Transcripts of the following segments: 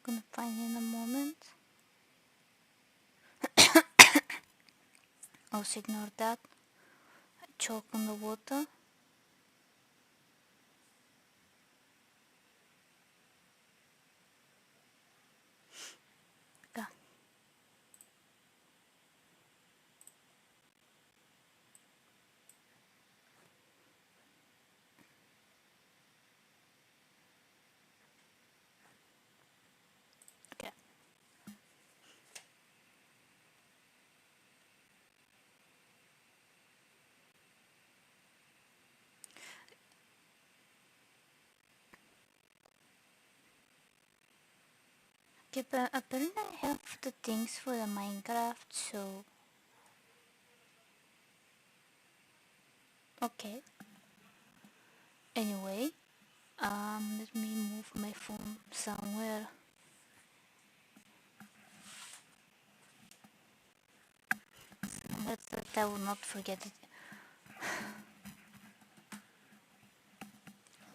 Gonna find in a moment. Also ignore that. Choke on the water. Go. Okay. Okay, but apparently I have the things for the Minecraft, so... Okay. Anyway, let me move my phone somewhere. Somewhere that I will not forget it.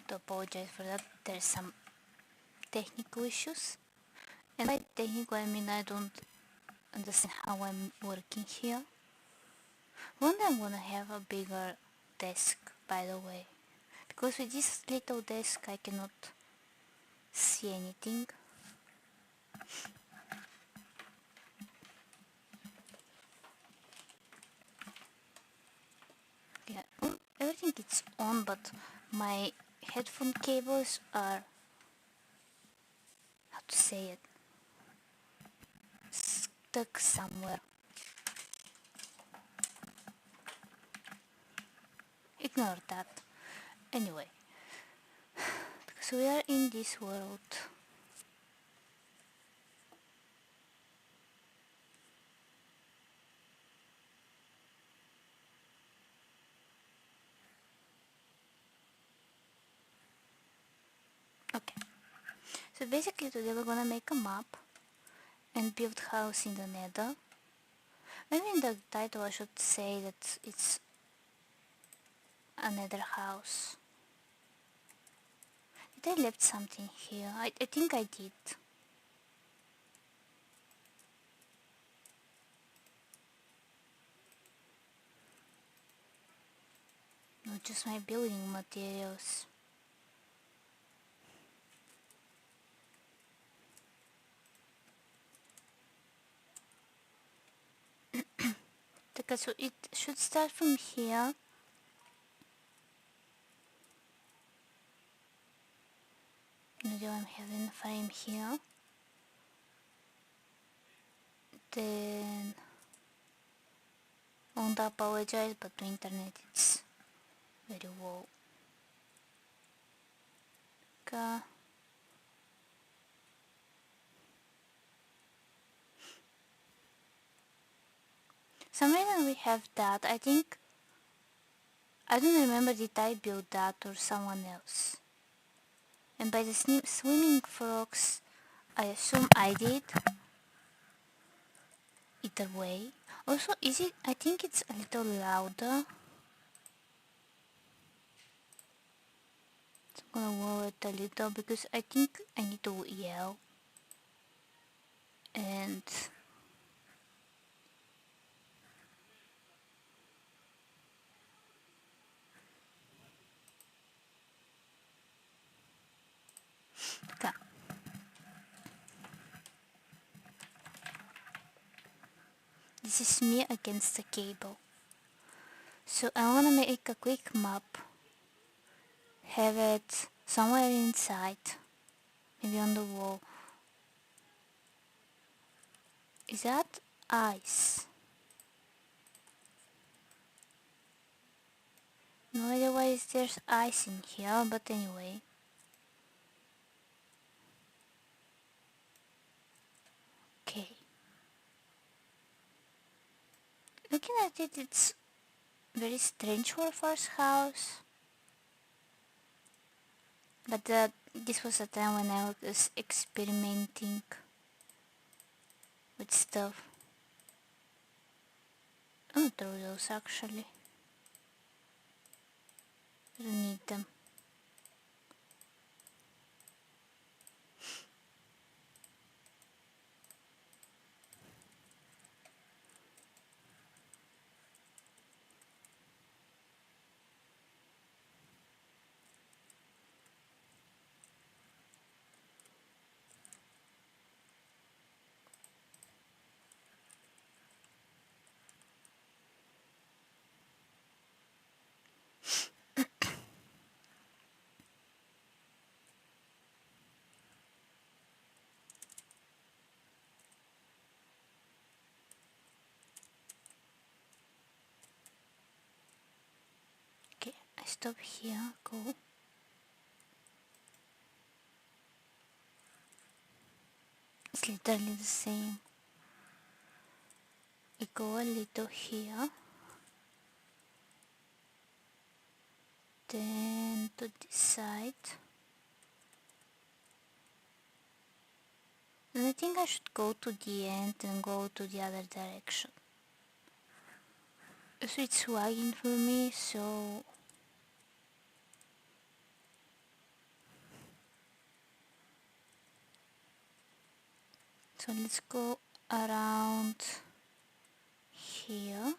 To apologize for that. There's some technical issues. And by technical I mean I don't understand how I'm working here. One day I'm gonna have a bigger desk, by the way. Because with this little desk I cannot see anything. Yeah, everything is on, but my headphone cables are, how to say it, stuck somewhere. Ignore that. Anyway, because we are in this world. Okay, so basically today we're gonna make a map and build house in the nether. Maybe in the title I should say that it's a nether house. Did I left something here? I think I did. No, just my building materials. Okay, so it should start from here. Maybe I'm having a frame here. Then I won't apologize, but the internet it's very low. Okay. Some reason we have that. I think I don't remember did I build that or someone else. And by the swimming frogs, I assume I did. Either way. Also, is it? I think it's a little louder. So I'm gonna lower it a little because I think I need to yell. And okay. This is me against the cable. So I wanna make a quick map. Have it somewhere inside. Maybe on the wall. Is that ice? No idea why there's ice in here, but anyway. Okay. Looking at it, it's very strange for a first house. But this was a time when I was experimenting with stuff. I'm gonna throw those actually. I don't need them. stop here, go. It's literally the same. We go a little here, then to this side, and I think I should go to the end and go to the other direction. So it's lagging for me, so let's go around here.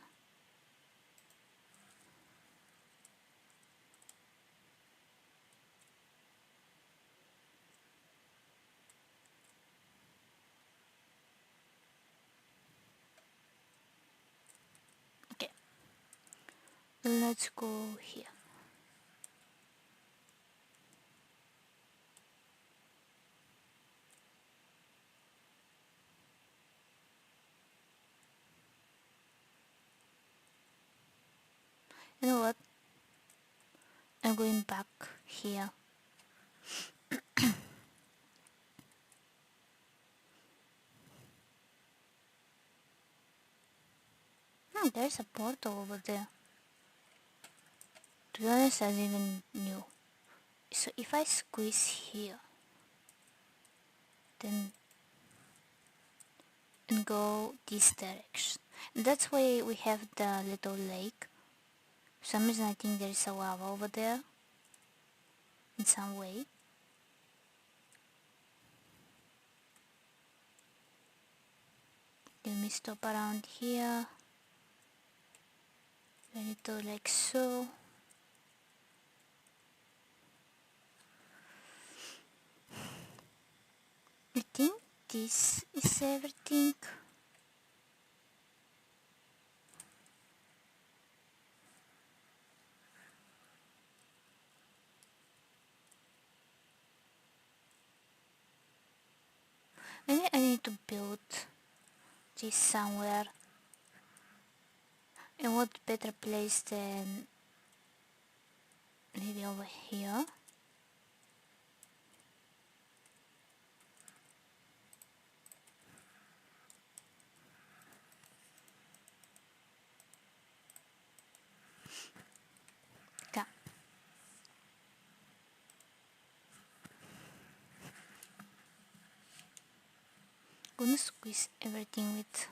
Okay, let's go here. You know what? I'm going back here. There's a portal over there. To be honest, I didn't even knew. So if I squeeze here, then and go this direction. And that's why we have the little lake. For some reason I think there is a lava over there. In some way. Let me stop around here. A little like so. I think this is everything. Maybe I need to build this somewhere. And what better place than maybe over here? Okay. Gonna squeeze everything with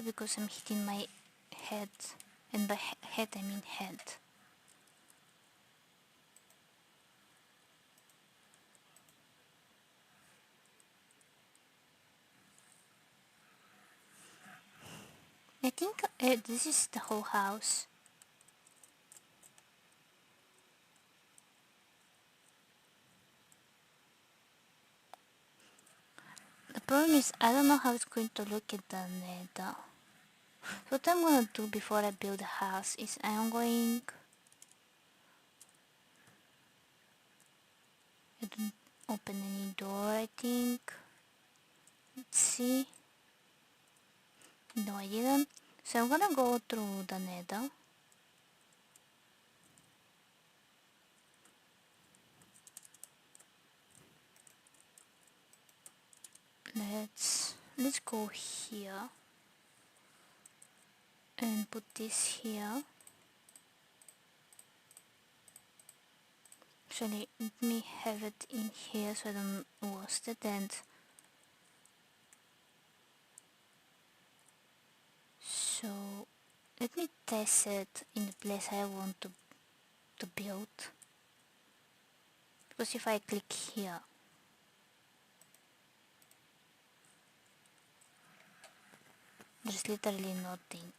because I'm hitting my head, and by head I mean head. I think this is the whole house. The problem is I don't know how it's going to look at the nether. So what I'm gonna do before I build a house is I'm going... I don't open any door, I think. Let's see. No, I didn't. So I'm gonna go through the nether. Let's go here and put this here. Actually, let me have it in here so I don't waste it. And so let me test it in the place I want to build, because if I click here, there's literally nothing.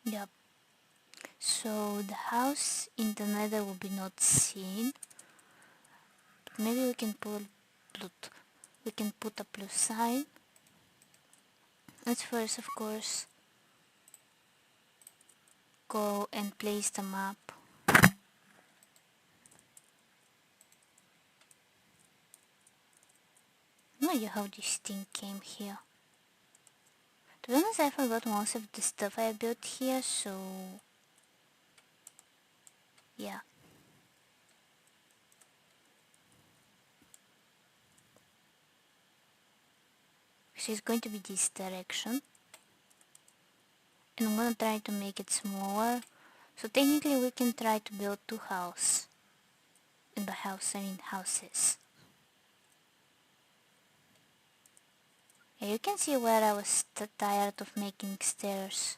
Yep. So the house in the nether will be not seen. But maybe we can put a plus sign. Let's first, of course, go and place the map. idea how this thing came here. To be honest, I forgot most of the stuff I built here, so yeah. So it's going to be this direction. And I'm gonna try to make it smaller. So technically we can try to build 2 houses. And by house I mean houses. Yeah, you can see where I was tired of making stairs.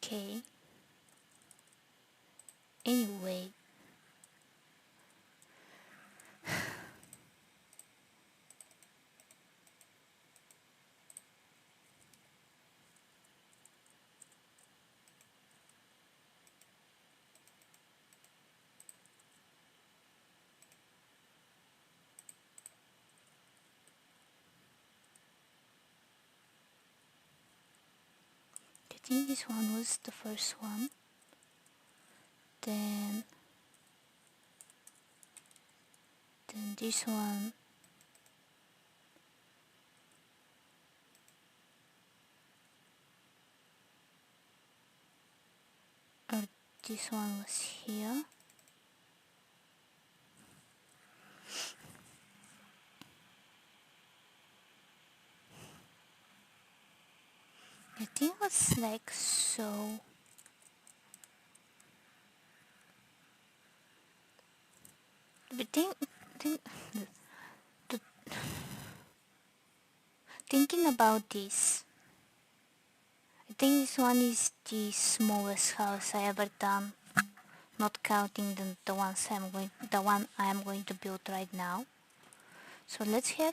Okay. Anyway. I think this one was the first one. Then this one. Or this one was here. I think it was like so. But thinking about this, I think this one is the smallest house I ever done, not counting the one I am going to build right now. So let's try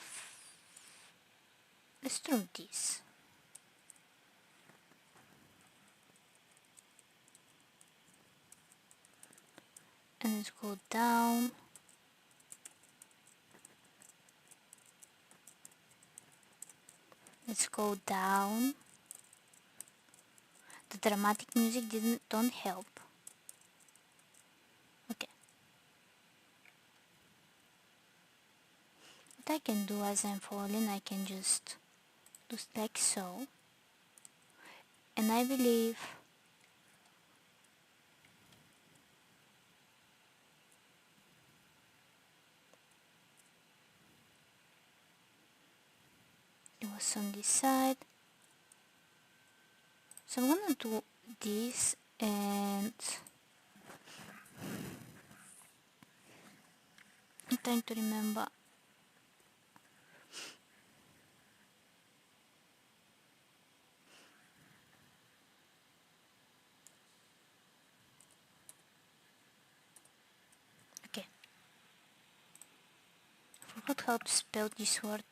this. And let's go down. Let's go down. The dramatic music don't help. Okay. What I can do as I'm falling, I can just do like so. And I believe it was on this side. So I'm gonna do this, and I'm trying to remember. Okay. I forgot how to spell this word.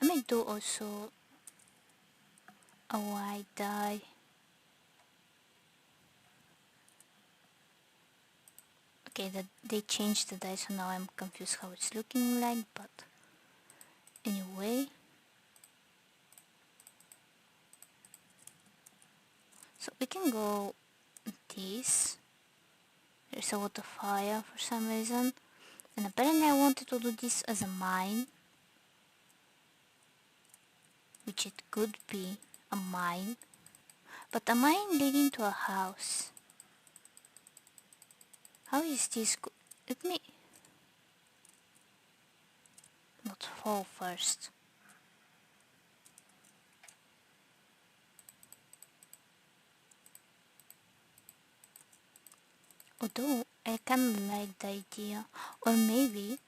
I may do also a white dye. Okay, they changed the dye, so now I'm confused how it's looking like, but anyway. So we can go this. There's a lot of fire for some reason. And apparently I wanted to do this as a mine. Which it could be a mine. But a mine leading to a house. How is this let me not fall first. Although I kinda like the idea. Or maybe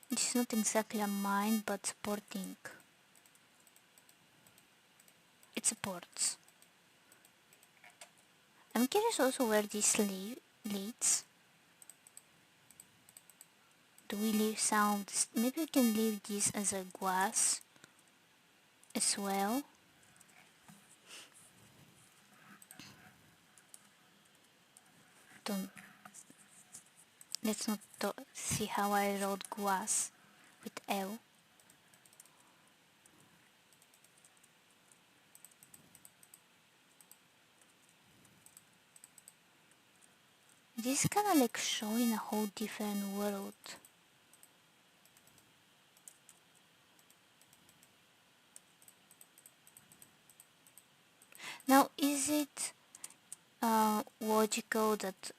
it's not exactly a mine, but supporting. It supports. I'm curious also where this leads. Do we leave sounds? Maybe we can leave this as a glass as well. Don't. Let's not see how I wrote glass with L. This is kinda like showing a whole different world. Now, is it logical that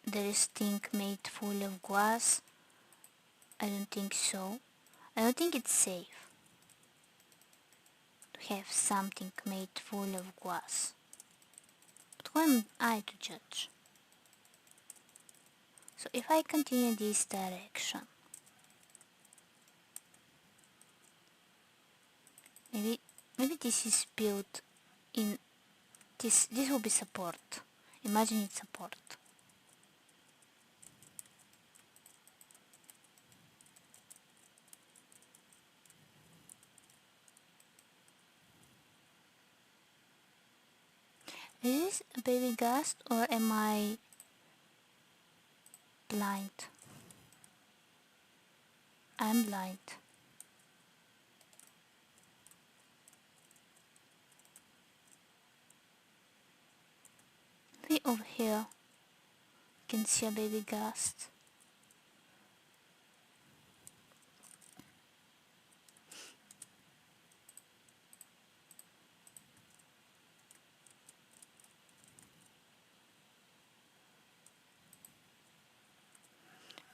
there is thing made full of glass? I don't think so. I don't think it's safe to have something made full of glass. But who am I to judge? So if I continue this direction, maybe this is built in this will be support. Imagine it's support. Is this a baby ghost or am I blind? I'm blind. Maybe over here you can see a baby ghost.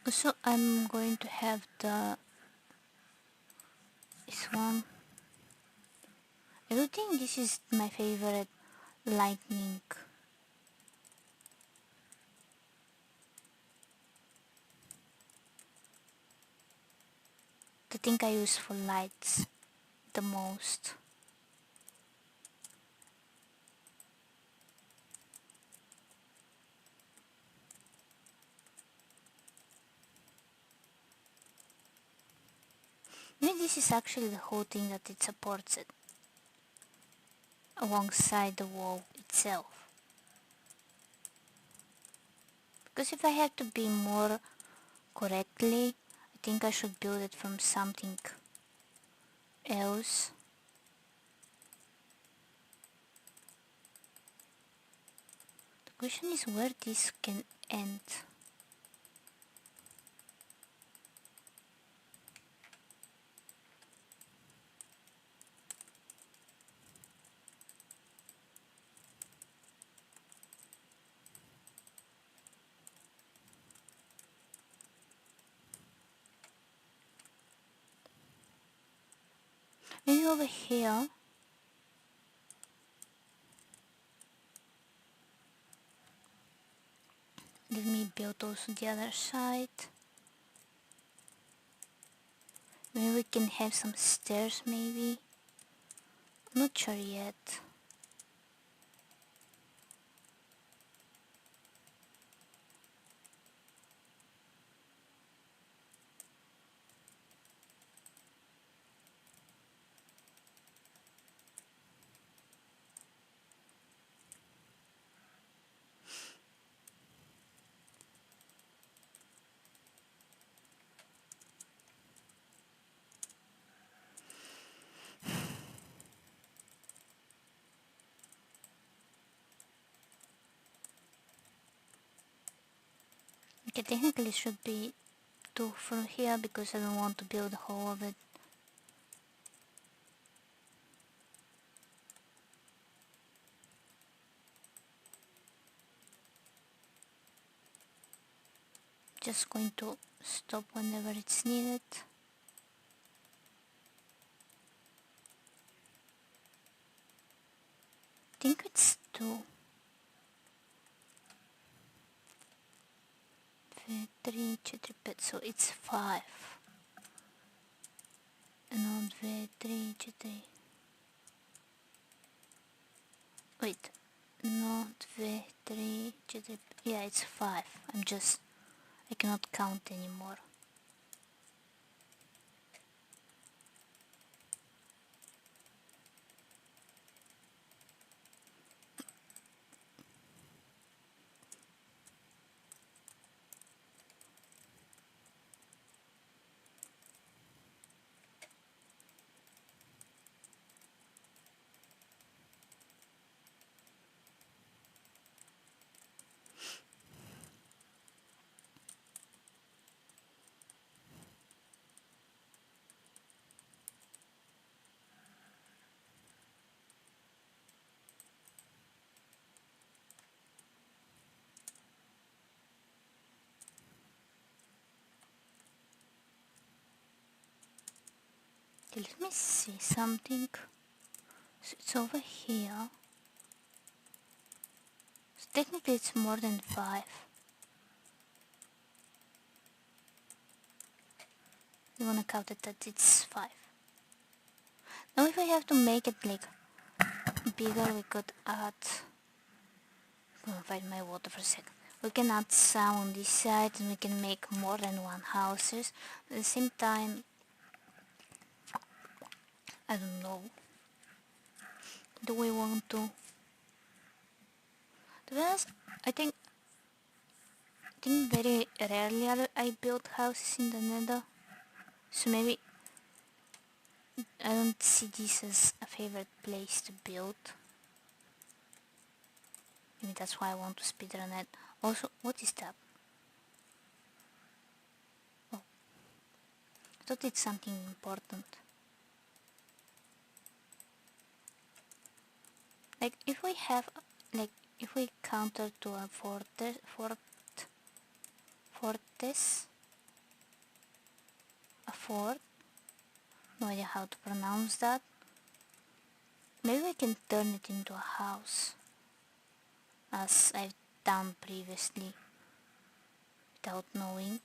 Also, I'm going to have this one. I don't think this is my favorite lightning. The thing I use for lights the most. Maybe this is actually the whole thing that it supports it alongside the wall itself. Because if I have to be more correctly, I think I should build it from something else. The question is where this can end. Maybe over here. Let me build also the other side. Maybe we can have some stairs maybe. Not sure yet. Okay, technically it should be two from here because I don't want to build a whole of it. Just going to stop whenever it's needed. I think it's 2. 3, 4, 5, so it's 5. No, 2, 3, 4. Wait. No, 2, 3, 4. Yeah, it's 5. I cannot count anymore. Okay, let me see something. So it's over here. So technically it's more than 5. You wanna count it that it's 5. Now if we have to make it like bigger, we could add... I'm gonna find my water for a second. We can add some on this side and we can make more than one houses. At the same time, I don't know. Do we want to? To be honest, I think very rarely I build houses in the Nether. So maybe I don't see this as a favorite place to build. Maybe that's why I want to speedrun it. Also, what is that? Oh, I thought it's something important. Like if we have, like if we counter to a fortress, a fort, no idea how to pronounce that. Maybe we can turn it into a house, as I've done previously, without knowing.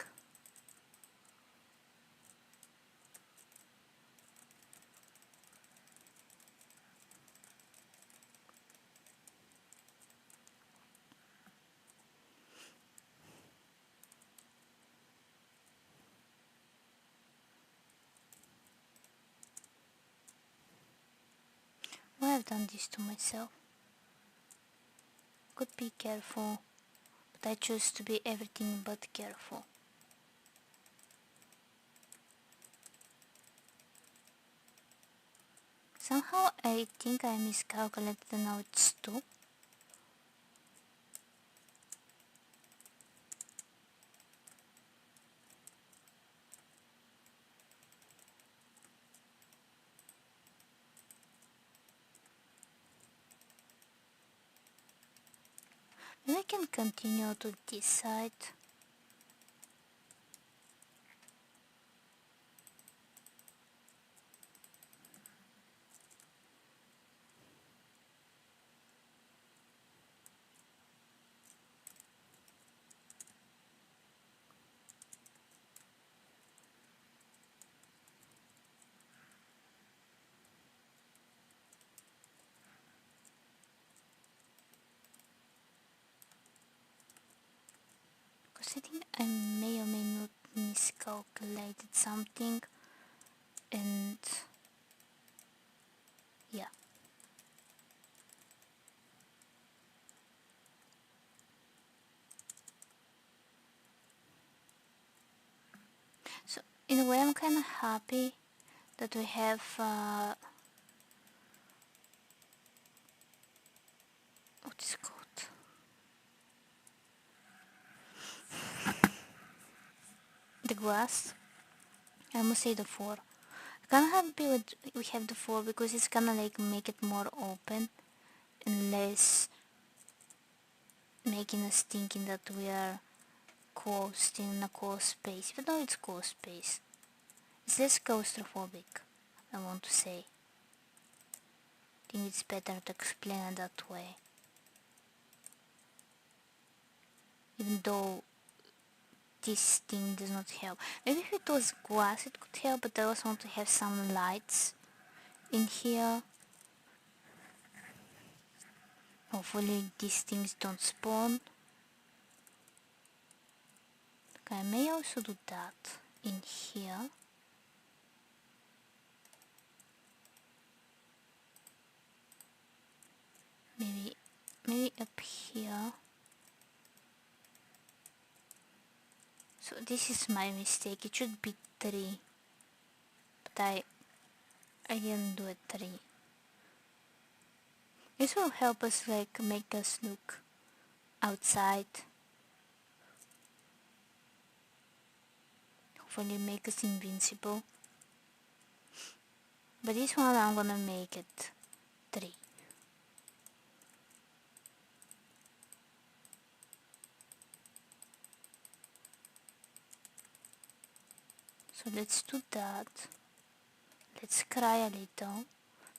Why I've done this to myself? Could be careful, but I choose to be everything but careful. Somehow I think I miscalculated and now it's 2. Maybe I can continue to this side. Because I think I may or may not miscalculated something. And yeah. So in a way I'm kind of happy that we have what is it called? The glass. I must say the 4. I'm kind of happy with we have the 4 because it's gonna like make it more open and less making us thinking that we are closed in a closed space, even though it's closed space. It's less claustrophobic, I want to say. I think it's better to explain it that way. Even though this thing does not help. Maybe if it was glass it could help, but I also want to have some lights in here. Hopefully these things don't spawn. Okay, I may also do that in here. Maybe up here. So this is my mistake. It should be 3. But I didn't do it 3. This will help us like make us look outside. Hopefully make us invincible. But this one I'm gonna make it 3. So let's do that. Let's cry a little,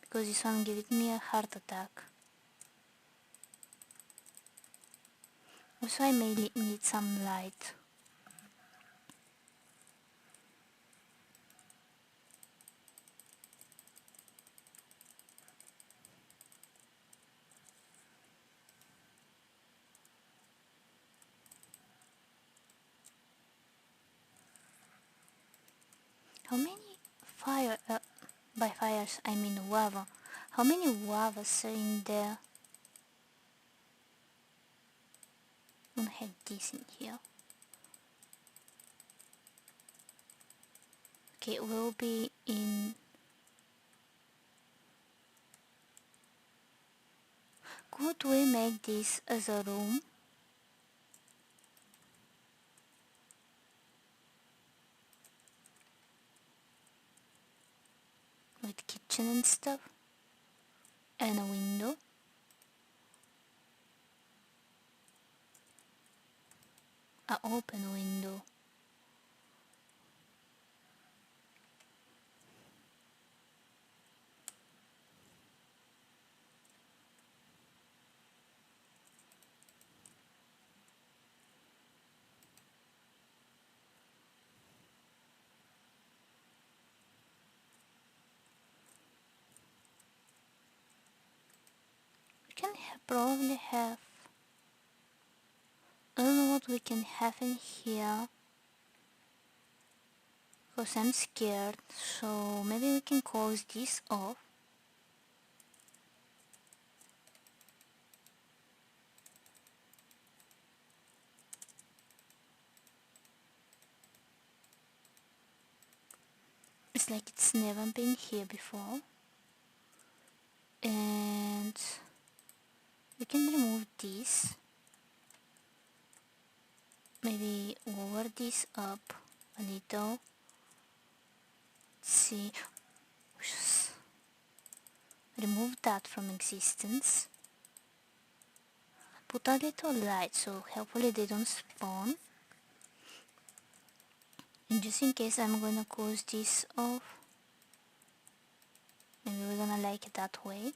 because this one giving me a heart attack. Also, I may need some light. How many fire, by fires I mean lava. How many lavas are in there? I don't have this in here. Okay, it will be in... Could we make this as a room? With kitchen and stuff? And a window? An open window. We can probably have... I don't know what we can have in here. Because I'm scared. So maybe we can close this off. It's like it's never been here before. And we can remove this. Maybe lower this up a little. Let's see. Just remove that from existence. Put a little light so hopefully they don't spawn. And just in case, I'm gonna close this off. Maybe we're gonna like it that way.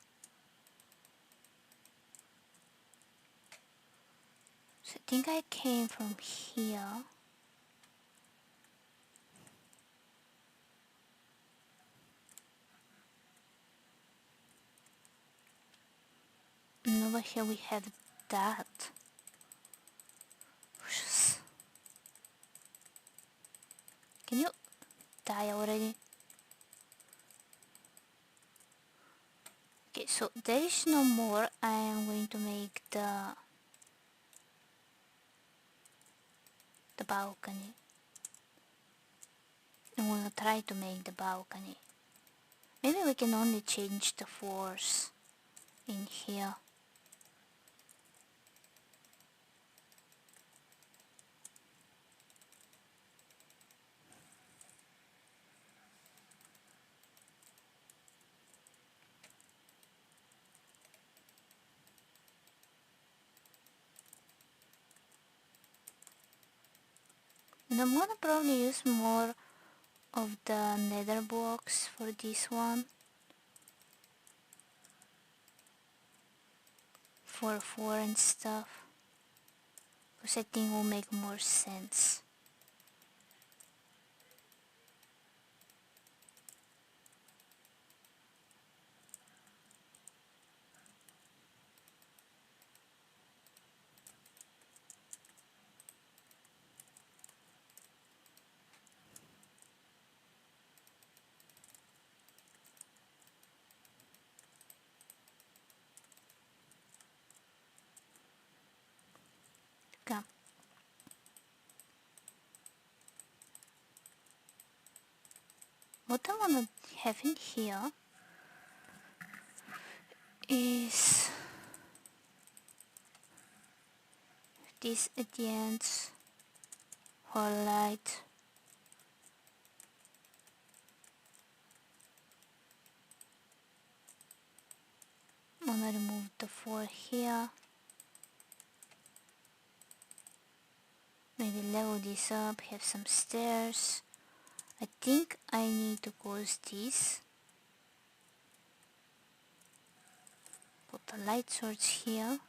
So I think I came from here. And over here we have that. Can you die already? Okay, so there is no more. I am going to make the balcony. I'm gonna try to make the balcony. Maybe we can only change the floors in here. And I'm gonna probably use more of the nether blocks for this one. For 4 and stuff. Because I think will make more sense. Come. What I wanna have in here is this at the ends for light. I'm gonna remove the 4 here. Maybe level this up, have some stairs. I think I need to close this a light source here.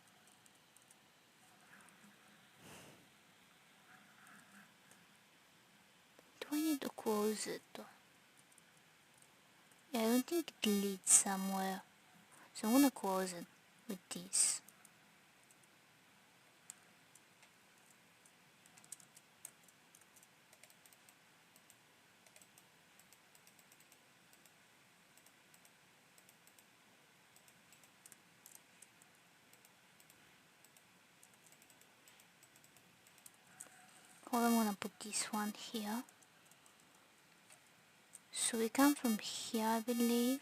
Do I need to close it? Yeah, I don't think it leads somewhere. So I'm gonna close it with this. Well, I'm gonna put this one here. So we come from here, I believe.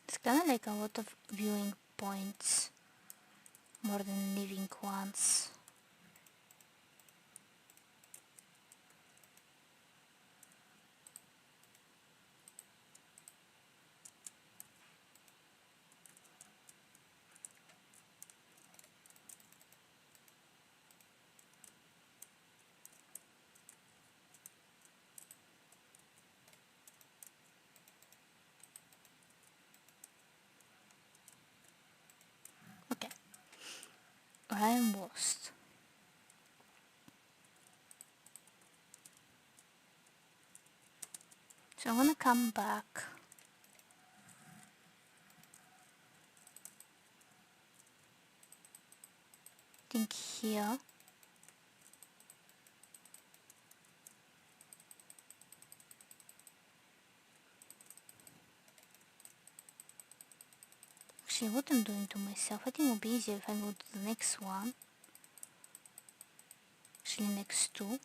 It's kinda like a lot of viewing points, more than living ones. Okay, I am lost. So I'm gonna come back. Think here. Actually, what I'm doing to myself, I think it would be easier if I go to the next one. Actually, next two.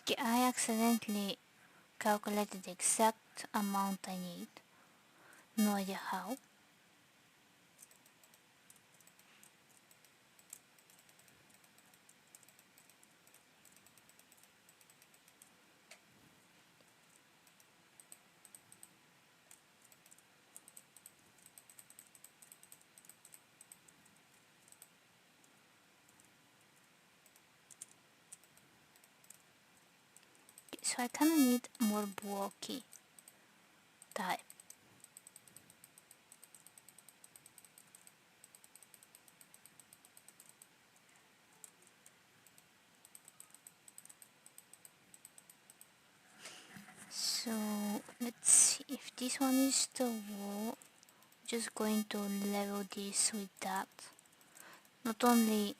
Okay, I accidentally calculated the exact amount I need. No idea how. Okay, so I kinda need more bulky type. So let's see if this one is the wall. Just going to level this with that. Not only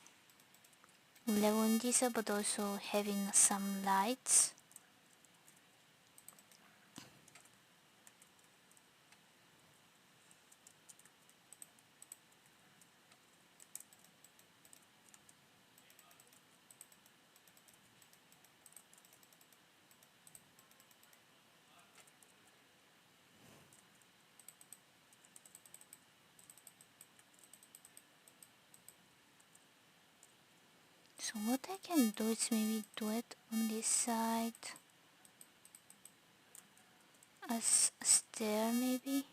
leveling this up, but also having some lights. So what I can do is maybe do it on this side as a stair maybe.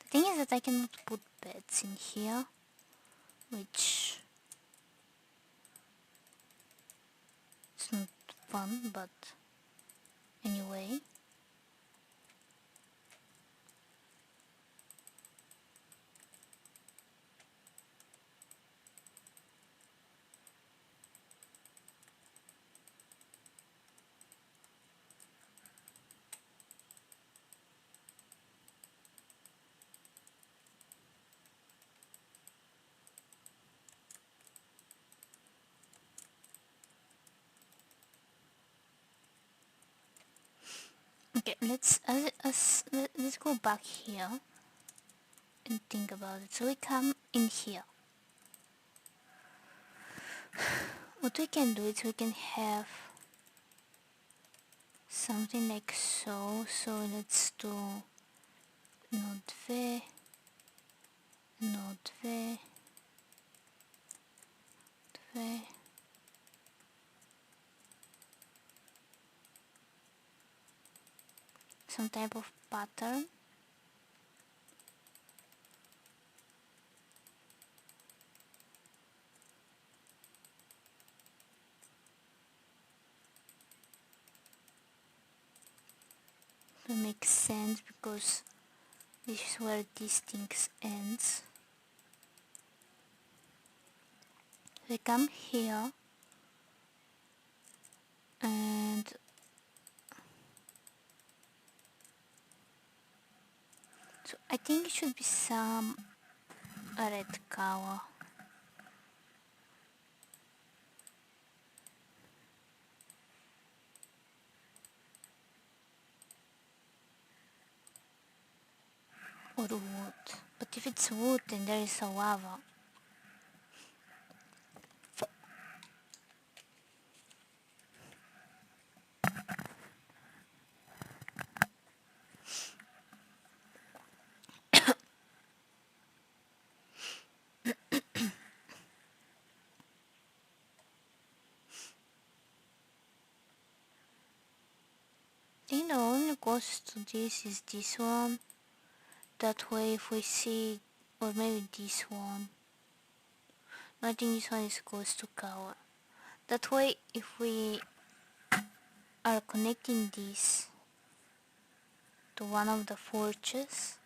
The thing is that I cannot put beds in here, which is not fun, but anyway. Okay, let's go back here and think about it. So we come in here. What we can do is we can have something like so. So let's do node v, node v, v. Some type of pattern. It makes sense because this is where these things ends. We come here and so I think it should be some red color. Or wood. But if it's wood then there is a lava. I think the only closest to this is this one. That way if we see, or maybe this one. No, I think this one is close to color. That way if we are connecting this to one of the forges,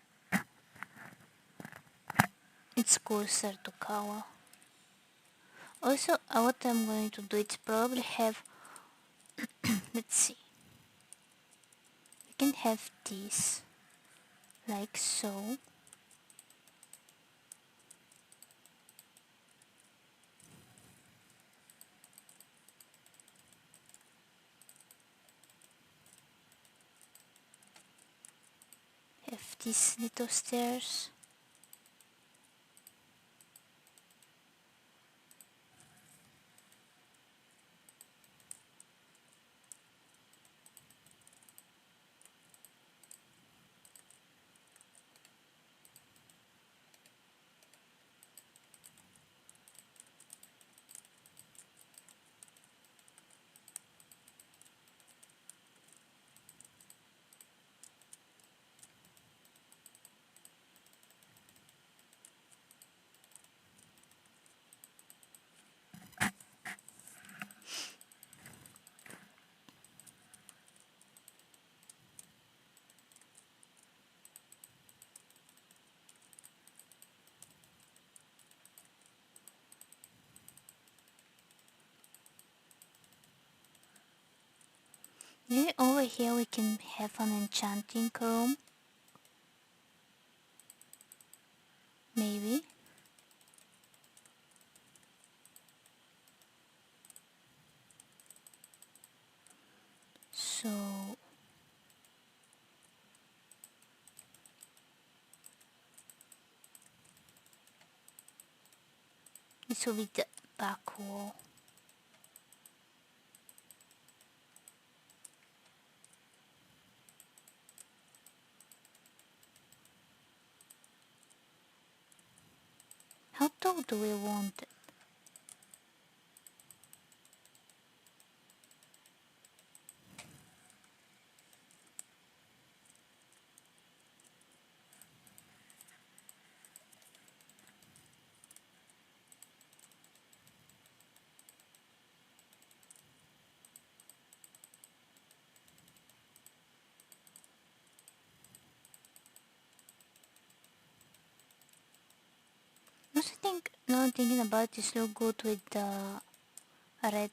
it's closer to color. Also, what I'm going to do is probably have, let's see, we can have this, like so. Have these little stairs. Maybe over here we can have an enchanting room. Maybe. So this will be the back wall. How tall do we want it? I also think, now I'm thinking about this, look good with the red.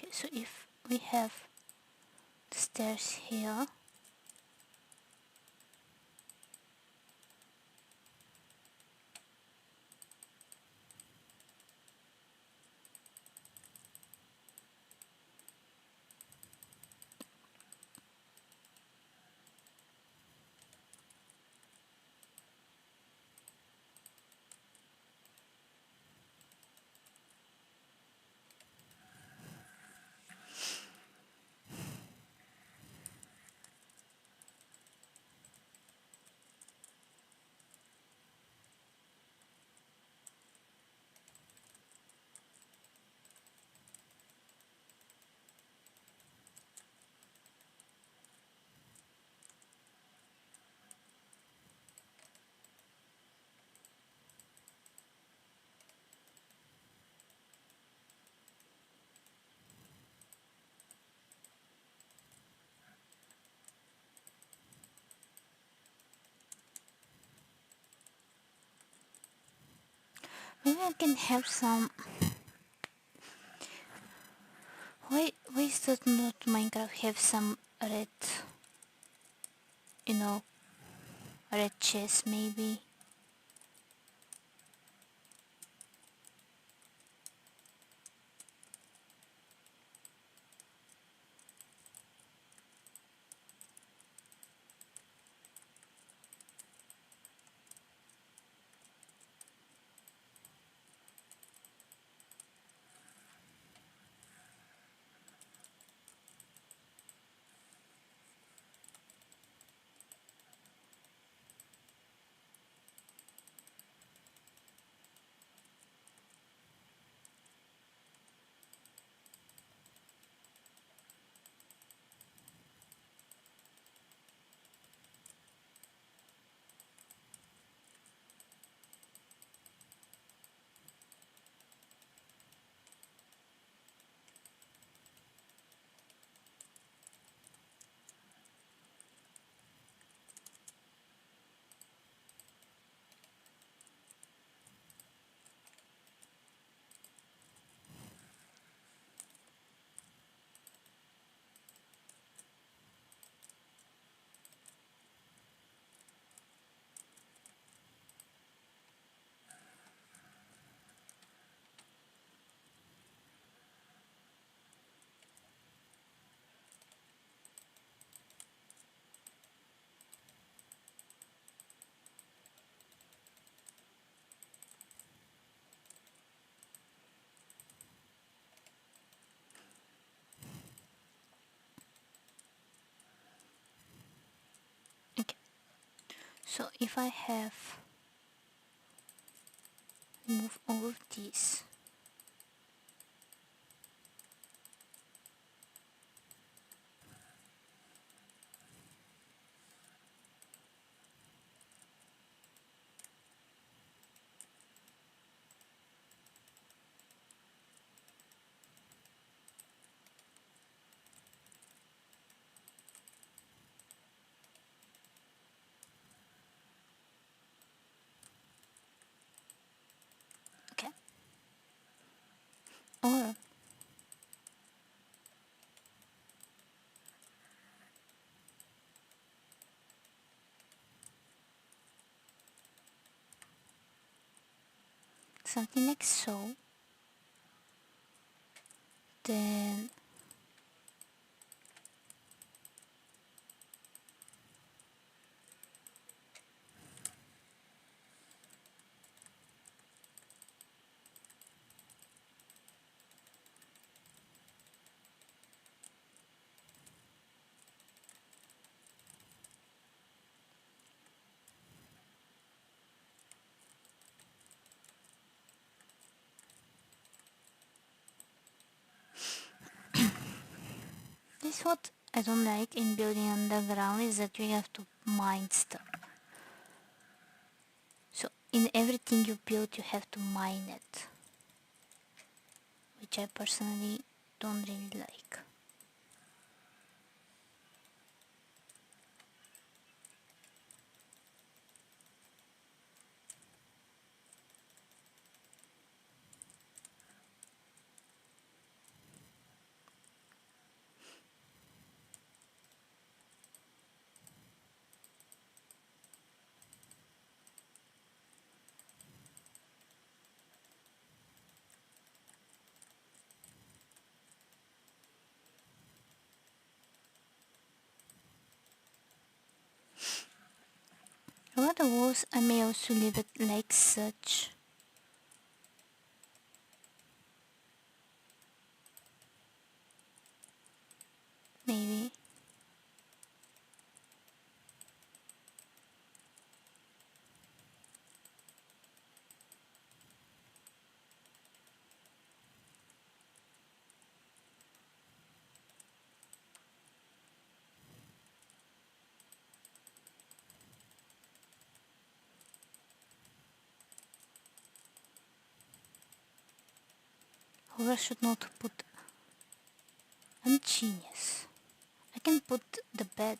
Okay, so if we have the stairs here, maybe I can have some. Why is that not Minecraft have some red, you know, red chest maybe? Okay, so if I have move all of these, okay, or something like so, then this is what I don't like in building underground is that you have to mine stuff. So in everything you build you have to mine it, which I personally don't really like. suppose I may also leave it like such. Maybe. Or I should not put... I'm genius. I can put the bed.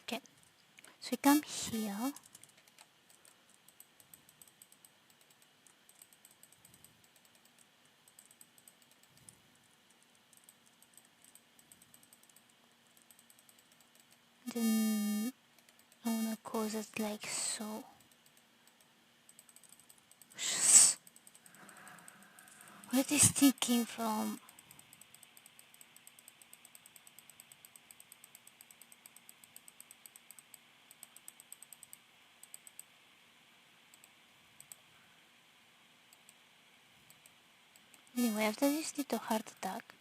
Okay, so we come here. Then I wanna close it like so. Where this thing came from? Anyway, after this little heart attack,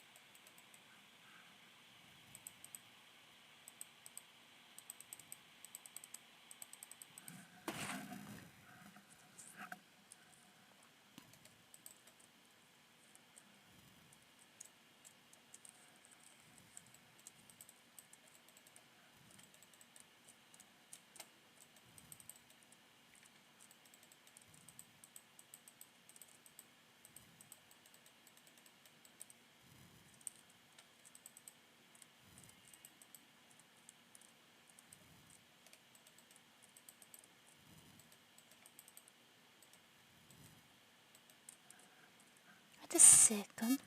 wait a second.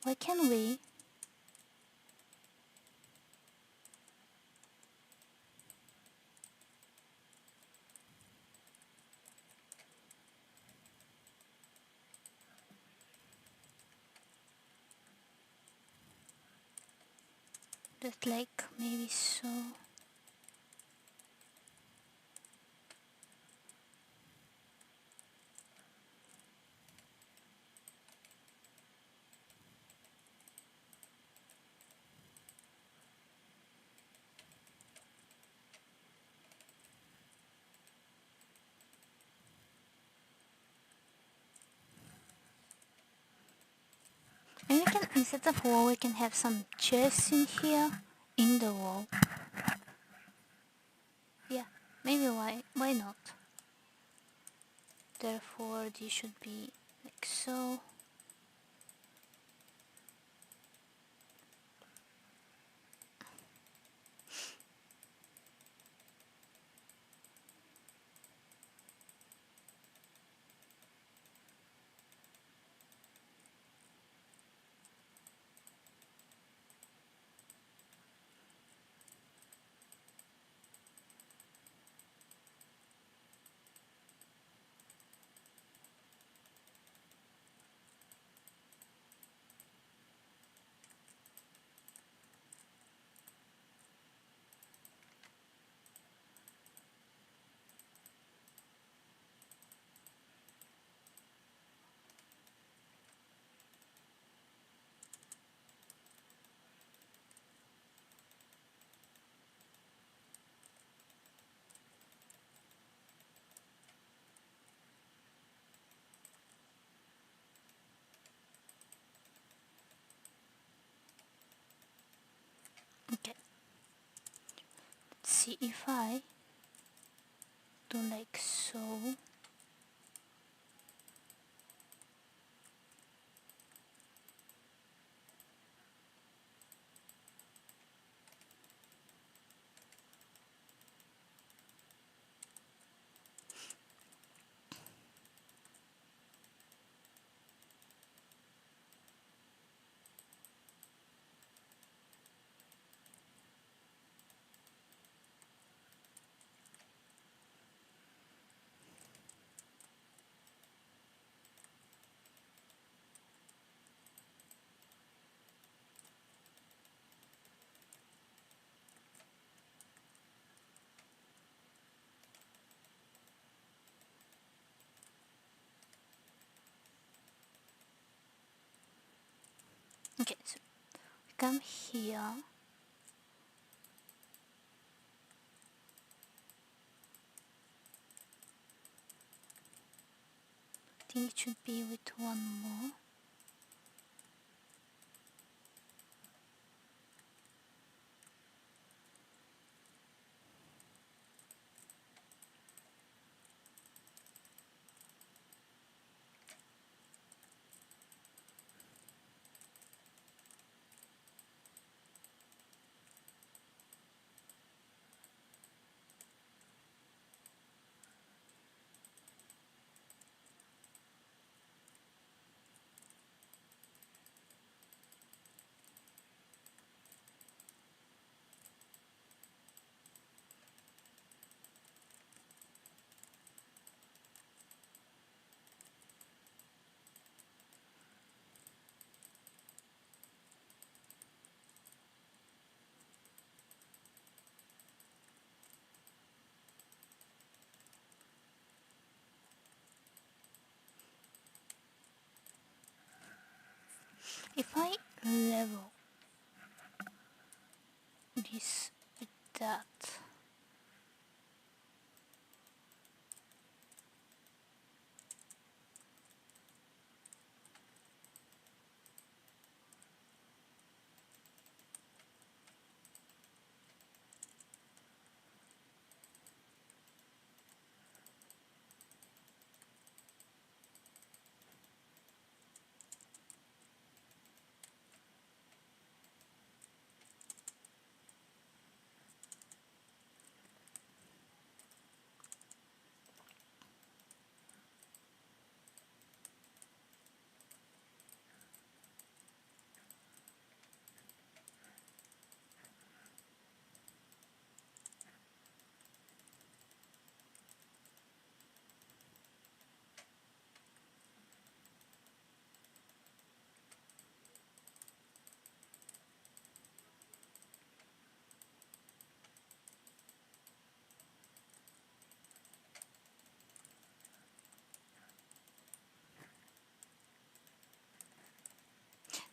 Why can't we? Just like maybe so. And we can, instead of wall, we can have some chests in here, in the wall. Yeah, maybe why not? Therefore, these should be like so. Okay. Let's see if I do like so. come here, I think it should be with one more. If I level this with that,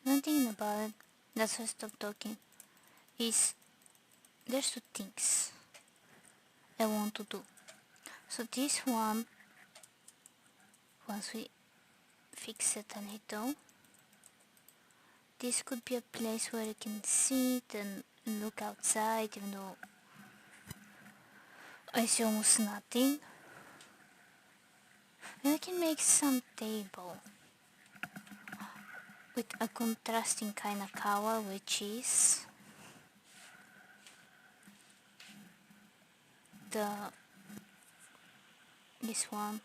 one thing about it, that's why I stopped talking, is there's two things I want to do. So this one, once we fix it a little, this could be a place where you can sit and look outside, even though I see almost nothing. And we can make some table with a contrasting kind of color, which is this one.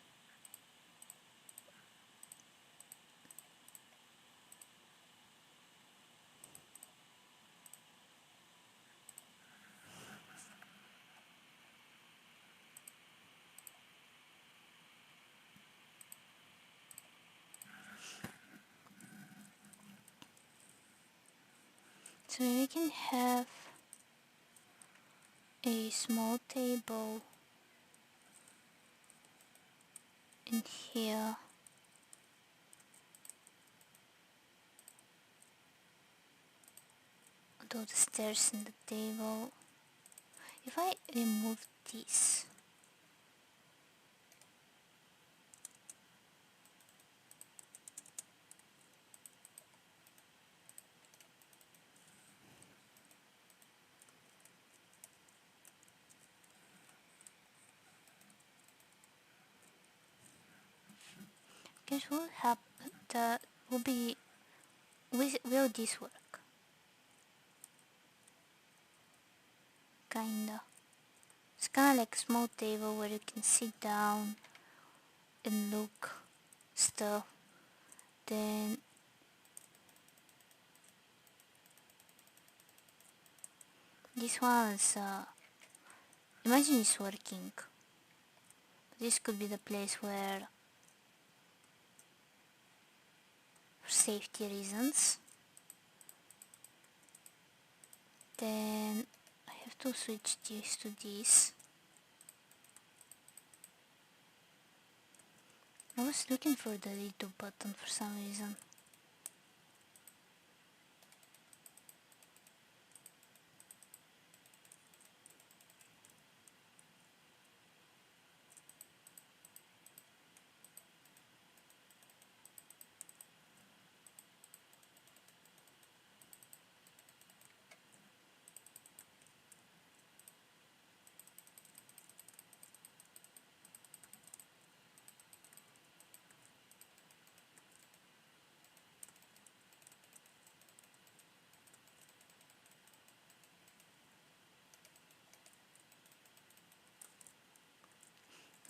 So we can have a small table in here. Although the stairs in the table. If I remove this, guess what will happen? That will be. Will this work? Kinda. It's kinda like a small table where you can sit down and look stuff. Then this one is imagine it's working. This could be the place where, for safety reasons, then I have to switch this to this. I was looking for the little button for some reason.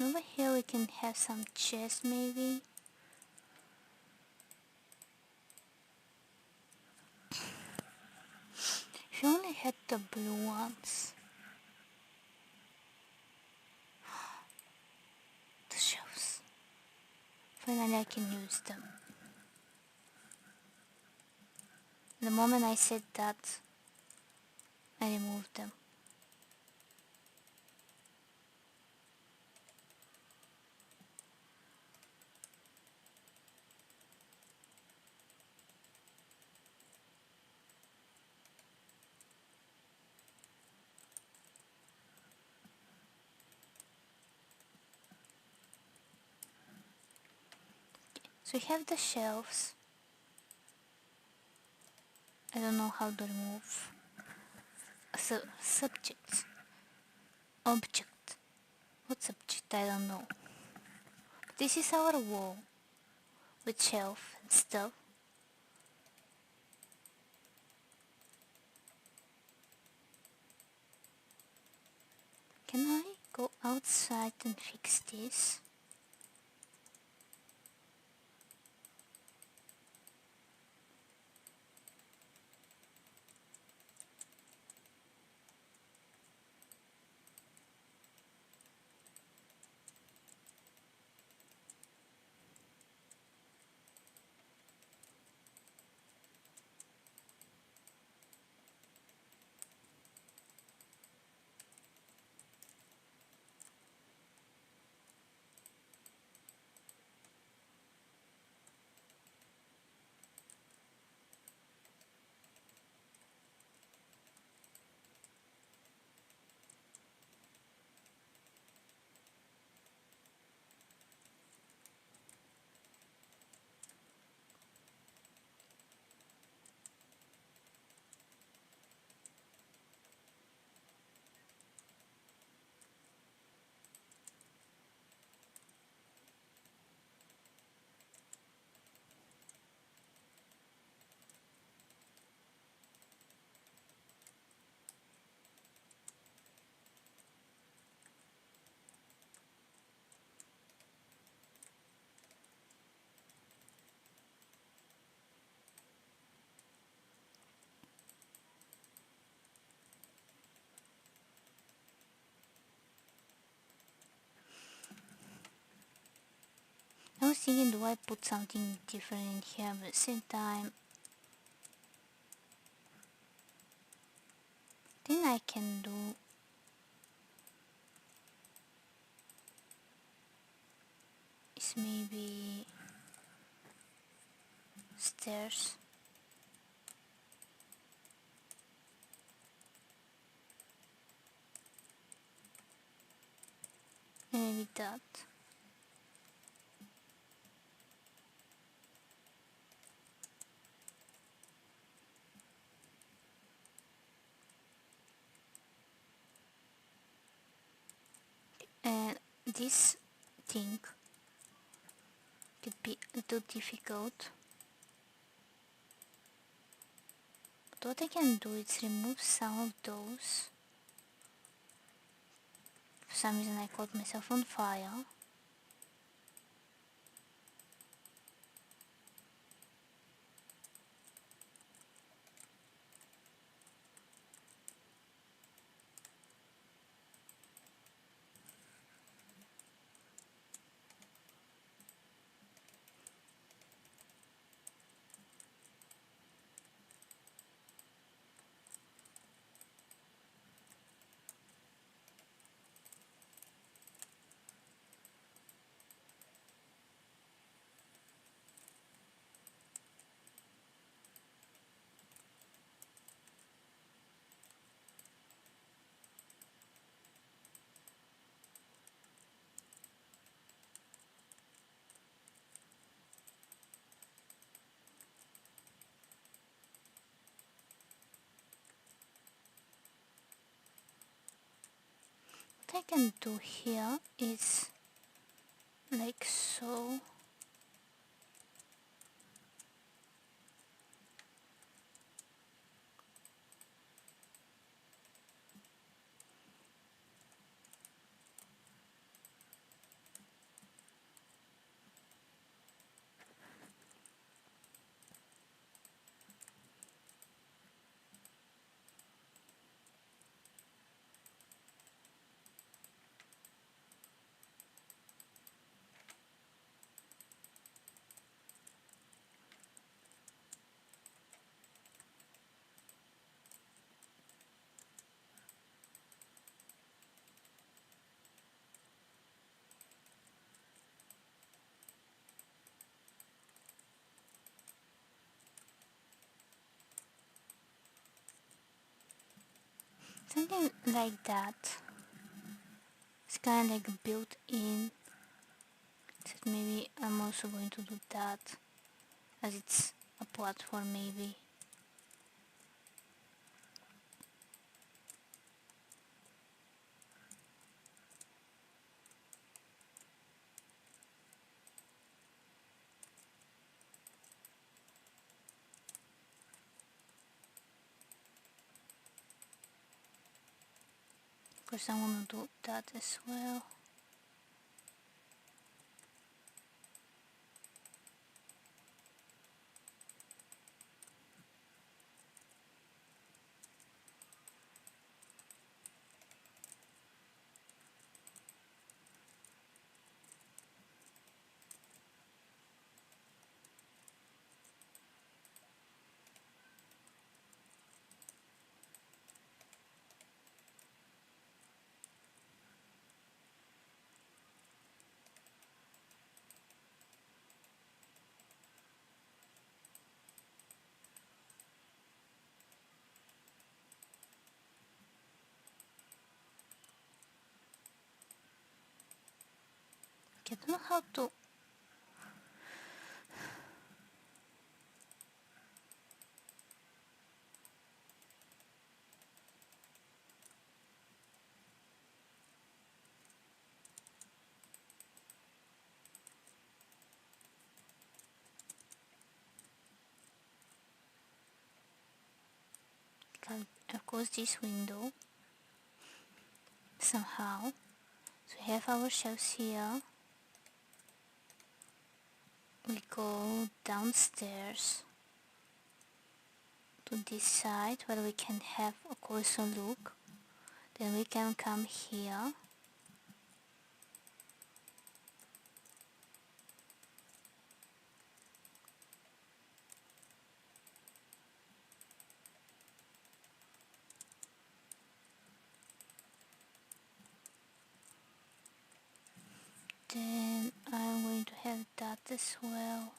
over here we can have some chests maybe. If you only had the blue ones. The shelves. Finally I can use them. The moment I said that, I removed them. So we have the shelves. I don't know how to remove subject. Object. What subject? I don't know. This is our wall with shelf and stuff. Can I go outside and fix this? I was thinking, do I put something different in here, but at the same time, then I can do is maybe stairs. Maybe that. And this thing could be a little difficult. But what I can do is remove some of those. For some reason I caught myself on fire. What I can do here is like so. Something like that. It's kind of like built in. So maybe I'm also going to do that as it's a platform maybe. Of course I want to do that as well. Okay, I don't know how to. I'll close this window somehow. So we have our shelves here. We go downstairs to this side where we can have a closer look. Then we can come here. Then I'm going to have that as well.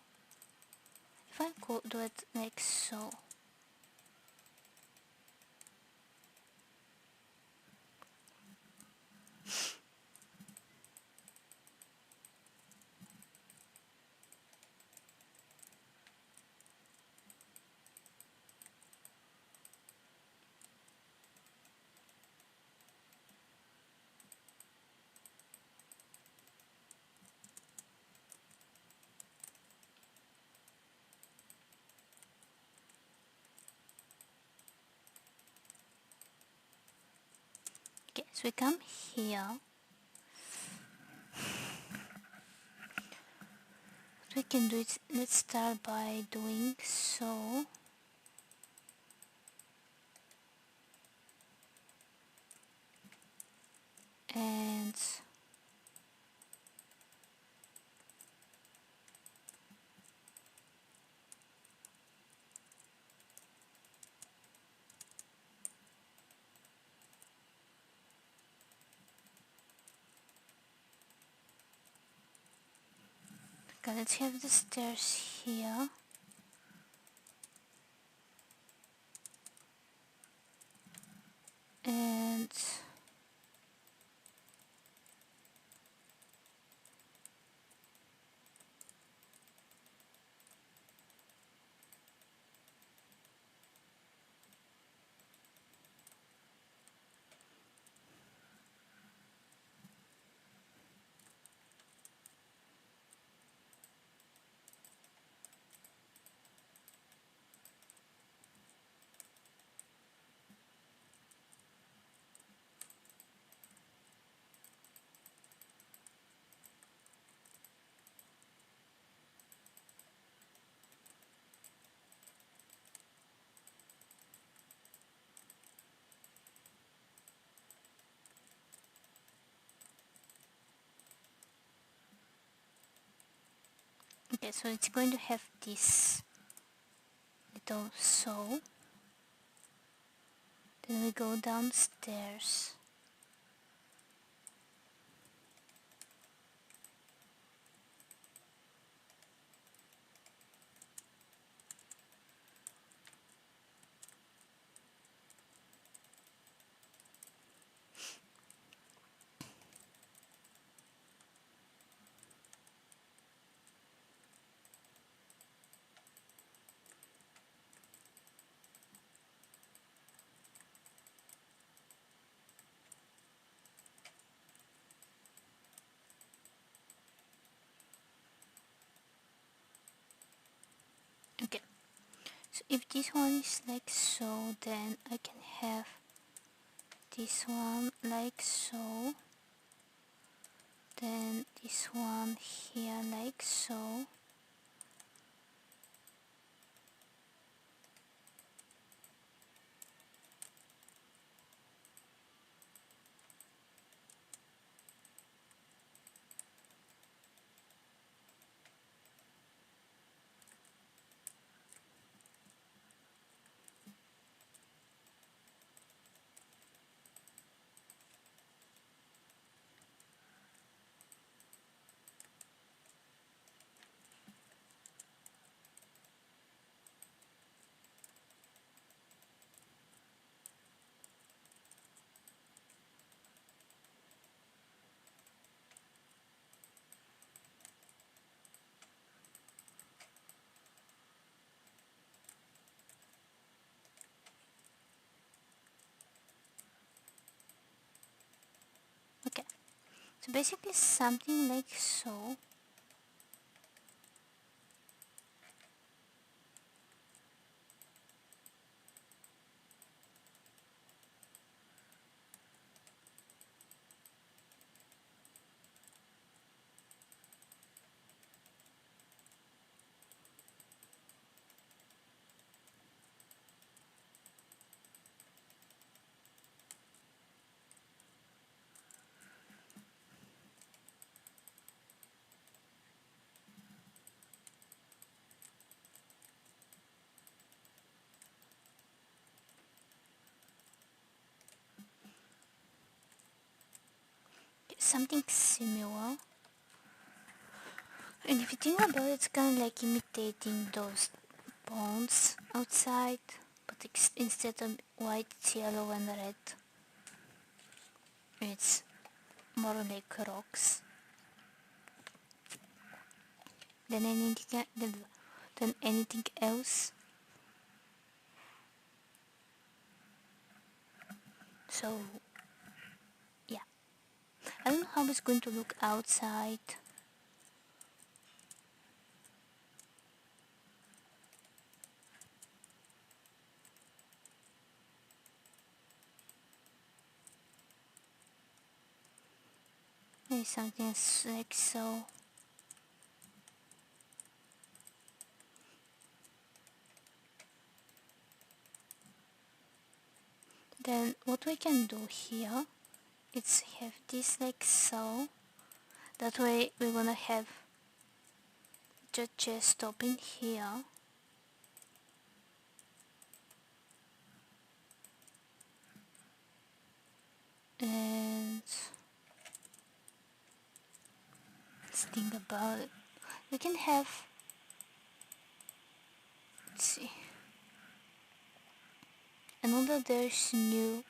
If I could do it like so. Okay, so we come here. What we can do is, let's start by doing so. And okay, let's have the stairs here. And okay, so it's going to have this little saw. Then we go downstairs. if this one is like so, then I can have this one like so, then this one here like so. Okay, so basically something like so. Something similar. And if you think about it, it's kind of like imitating those bones outside, but instead of white, it's yellow and red. It's more like rocks than anything else. So yeah, I don't know how it's going to look outside. Maybe something like so. Then what we can do here is have this like so. That way we're gonna have the chest stopping here. And let's think about it. We can have, let's see, another there's new.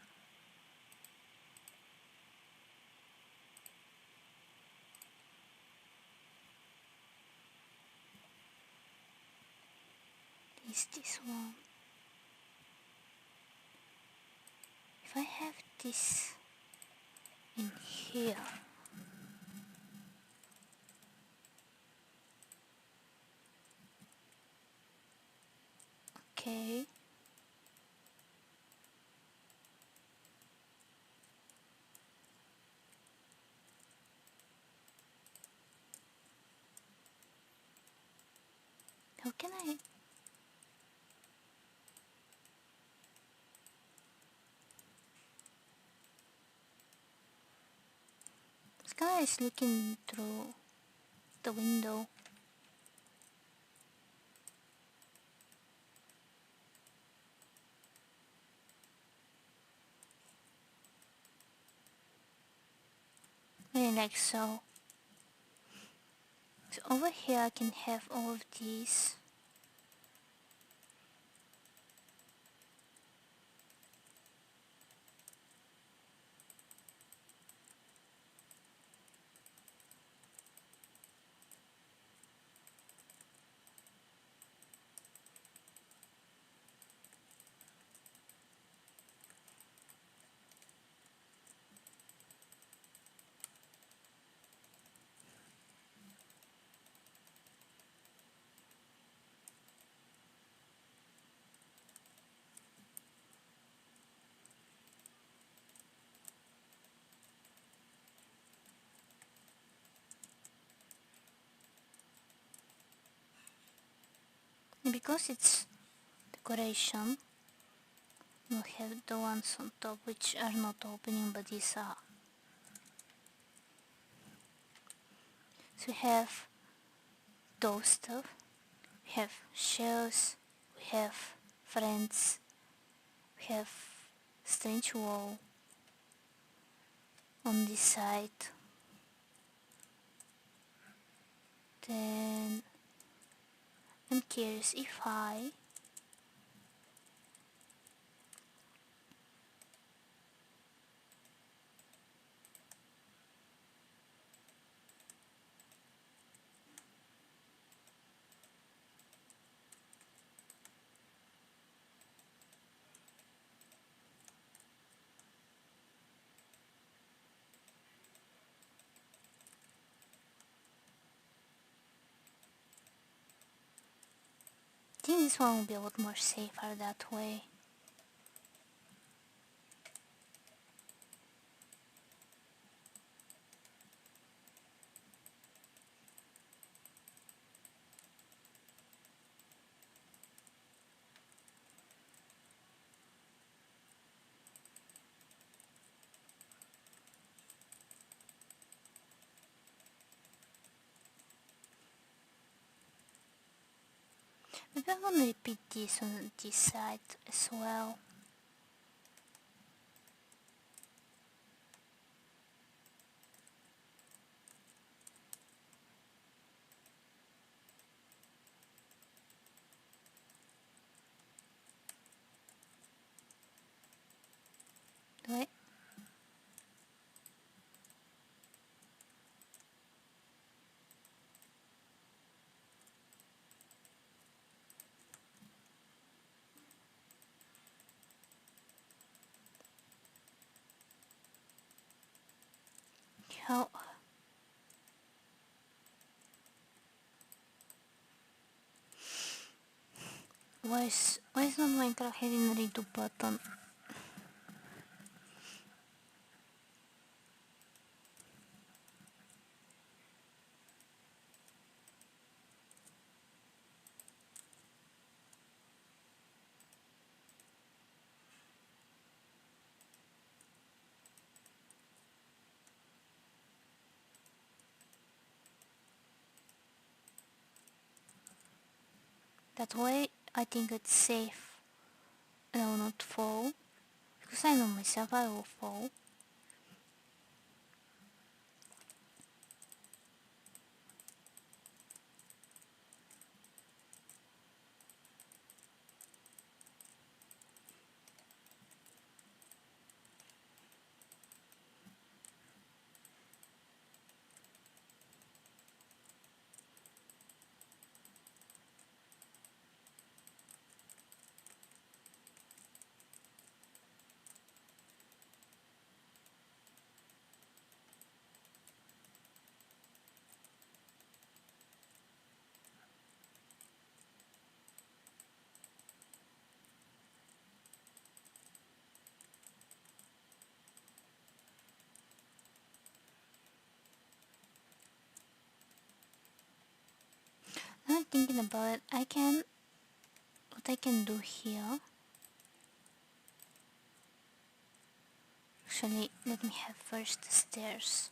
Is this one? If I have this in here, okay. How can I? This guy is looking through the window. Maybe like so. So over here I can have all of these. because it's decoration, we'll have the ones on top which are not opening, but these are. So we have those stuff, we have shells, we have friends, we have strange wall on this side. Then I'm curious if I think this one will be a lot more safer that way. Maybe I'm gonna repeat this on this side as well. Wait. How? Why is not Minecraft having a redo button? That way I think it's safe and I will not fall. Because I know myself I will fall. Now I'm thinking about it, what I can do here. Actually, let me have first the stairs.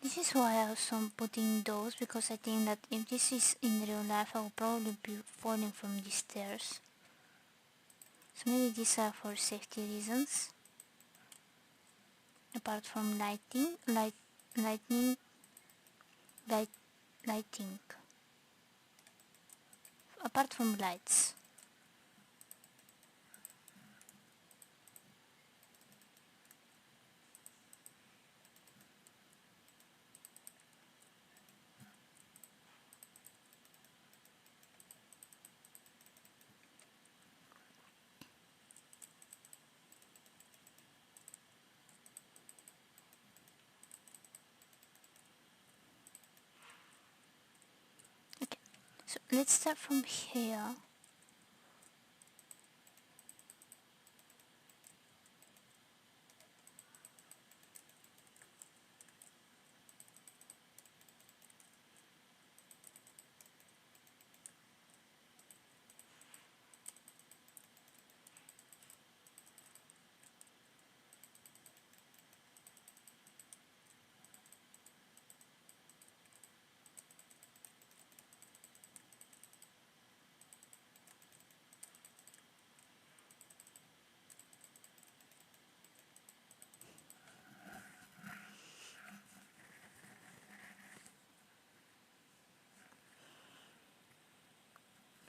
This is why I also putting those, because I think that if this is in real life I will probably be falling from these stairs. So maybe these are for safety reasons. Apart from lighting. apart from lights. Okay, so let's start from here.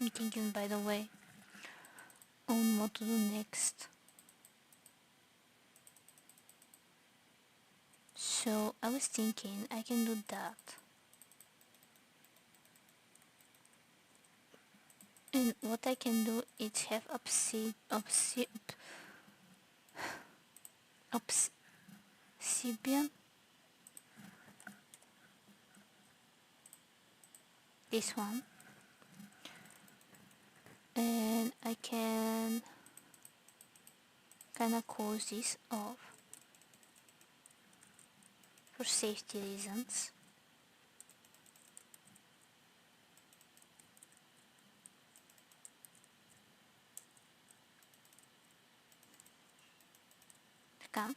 I'm thinking, by the way, on what to do next. So I was thinking I can do that. And what I can do is have obsidian, this one, and I can kinda close this off for safety reasons. Come.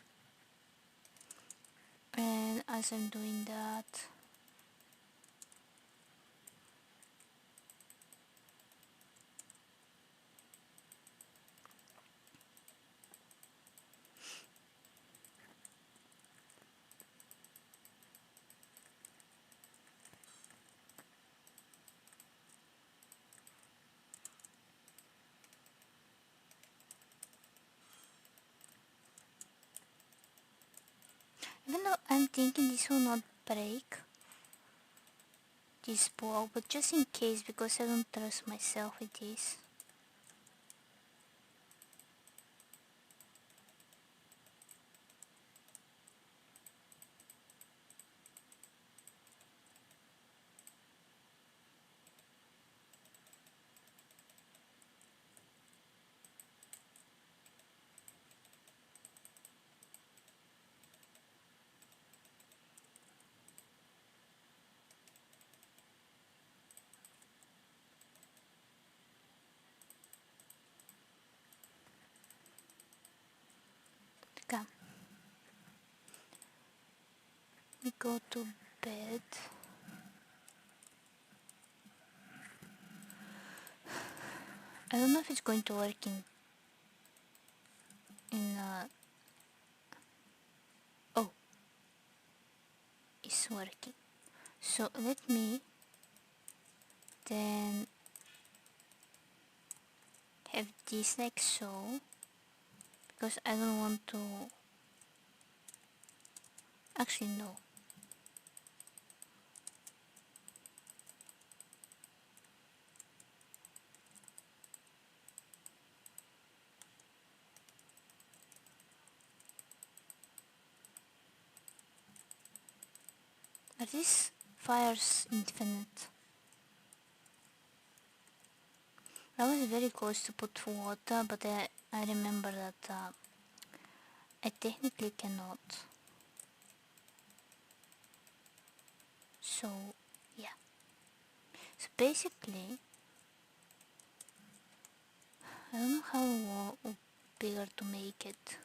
And as I'm doing that, even though I'm thinking this will not break this ball, but just in case, because I don't trust myself with this. Come. We go to bed. I don't know if it's going to work in oh, it's working. So let me then have this like so, because I don't want to, actually no, are these fires infinite? I was very close to put water, but I remember that I technically cannot. So yeah, so basically I don't know how bigger to make it.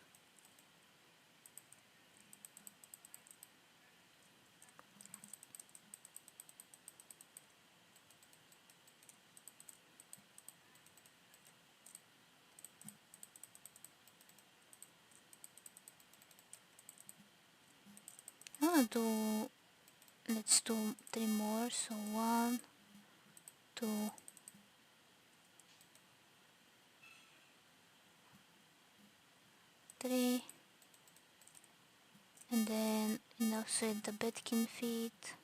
I'm gonna do, let's do 3 more, so 1, 2, 3, and then also the Betkin feet.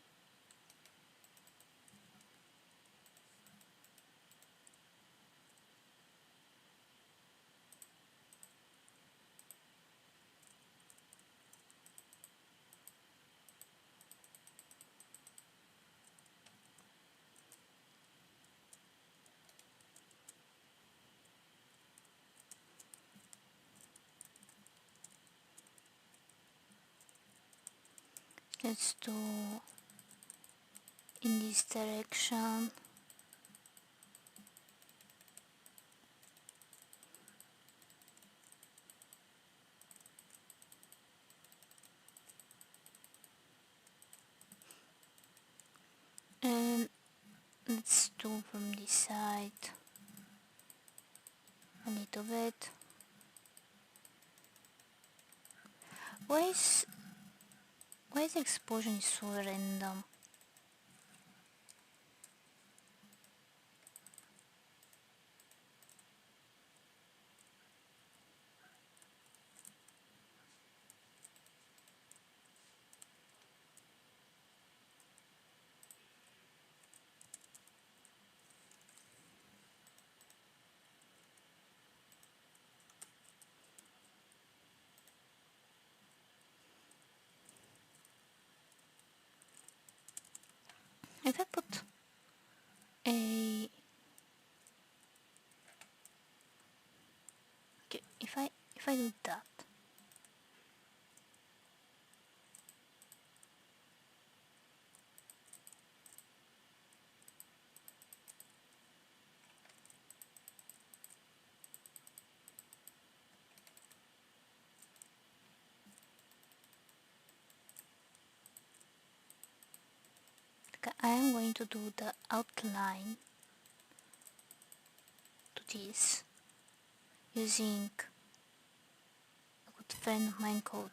Let's do in this direction. And let's do from this side a little bit. Why is the explosion so random? If I put a okay, if I do that, I am going to do the outline to this using a good friend of mine called,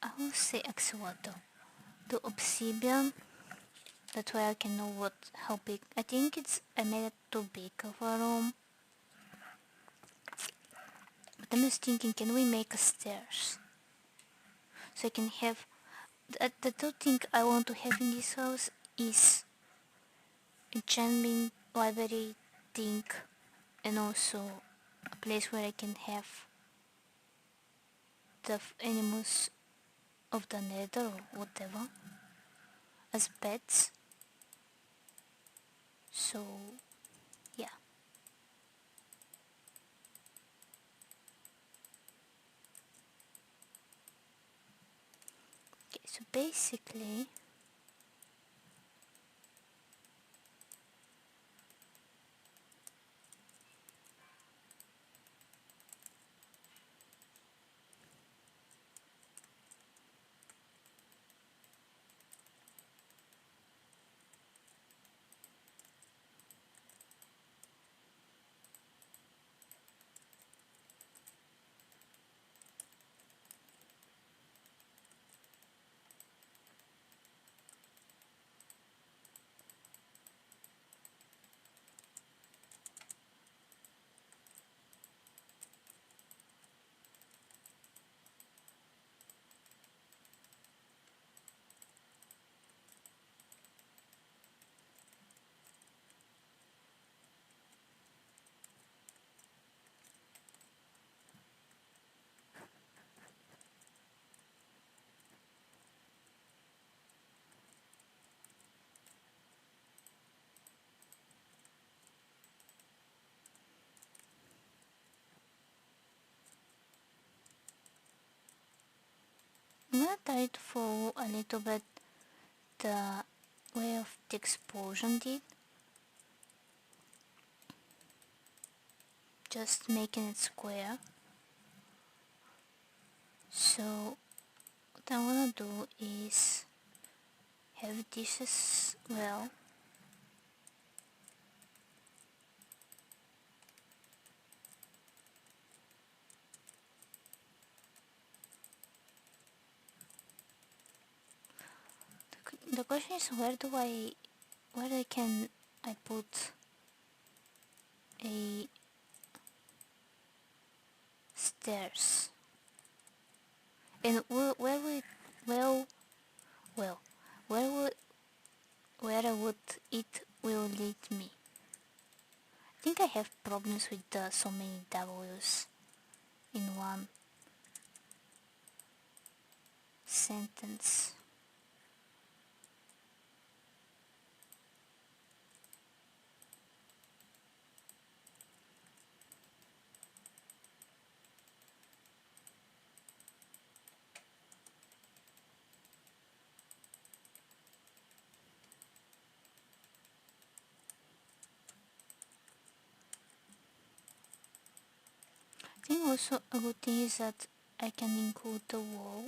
I will say Axolotl, the Obsidian. That way I can know how big. I think I made it too big of a room. But I'm just thinking, can we make a stairs? So I can have, the two thing I want to have in this house is enchantment library thing, and also a place where I can have the animals of the nether or whatever as pets. So yeah. Okay, so basically I'm gonna try to follow a little bit the way of the explosion did, just making it square. So what I'm gonna do is have this as well. The question is, where can I put a stairs. And where would well well where would it will lead me? I think I have problems with so many W's in one sentence. I think also a good thing is that I can include the wall.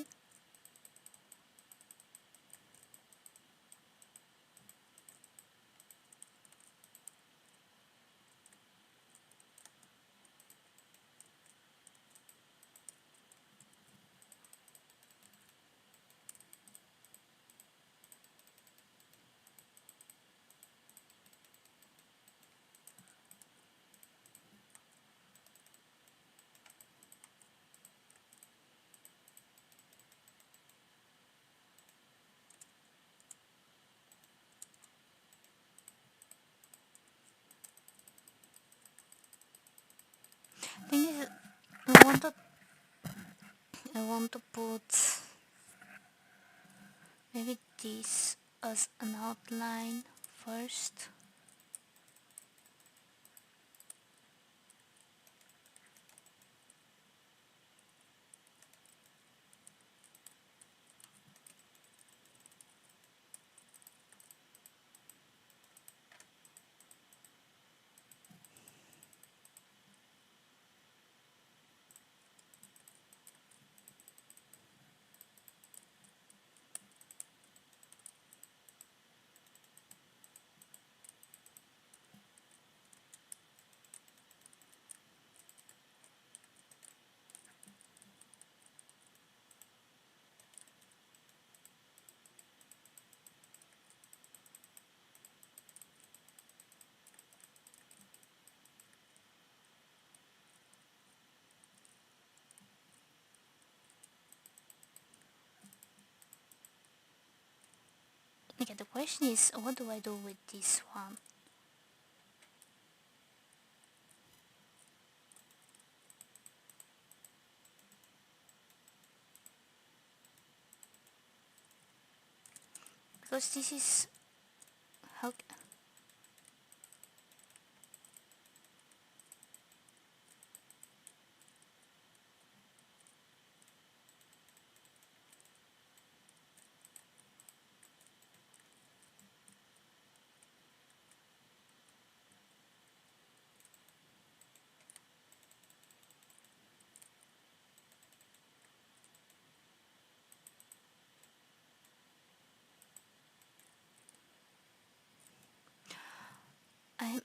Thing is, I want to put maybe this as an outline first. Okay, the question is, what do I do with this one? Because this is how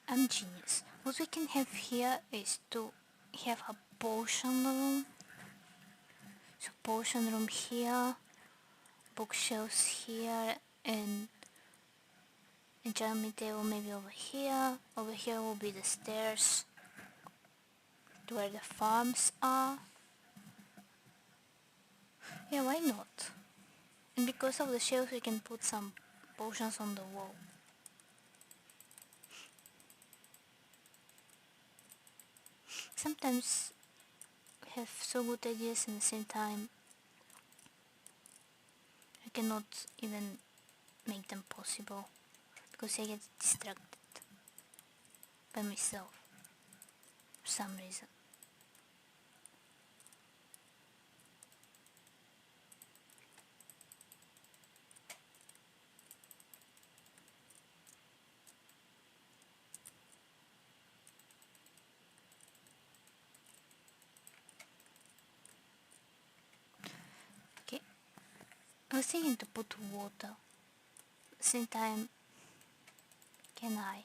I'm genius. What we can have here is to have a potion room. So potion room here, bookshelves here, and enchantment table maybe over here. Over here will be the stairs to where the farms are. Yeah, why not? And because of the shelves we can put some potions on the wall. Sometimes we have so good ideas and at the same time I cannot even make them possible because I get distracted by myself for some reason. Okay, I was thinking to put water. At the same time, can I?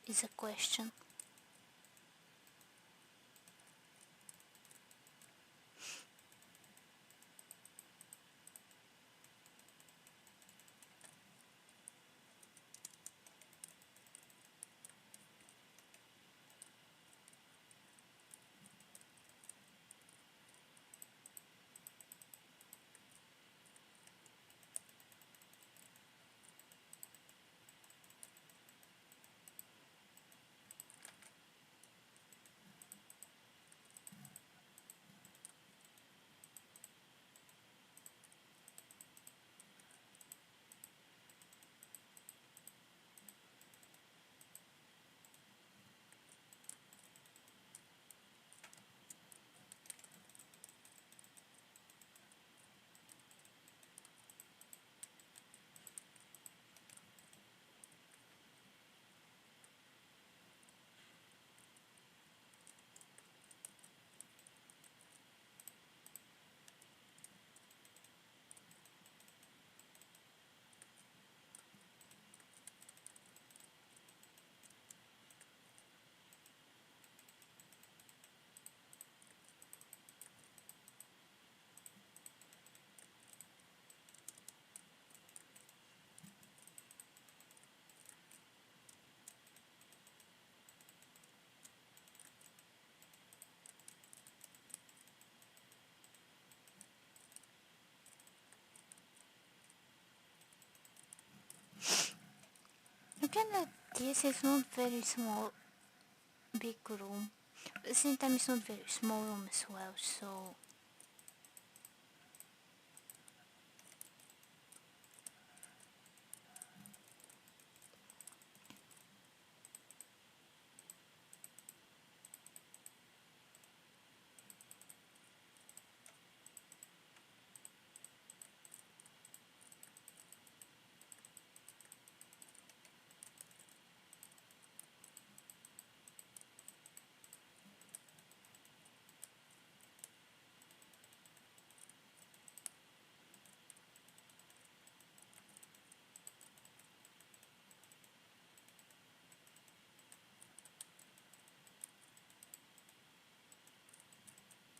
Is a question. looking at this, it's not very small, big room. At the same time, it's not very small room as well, so...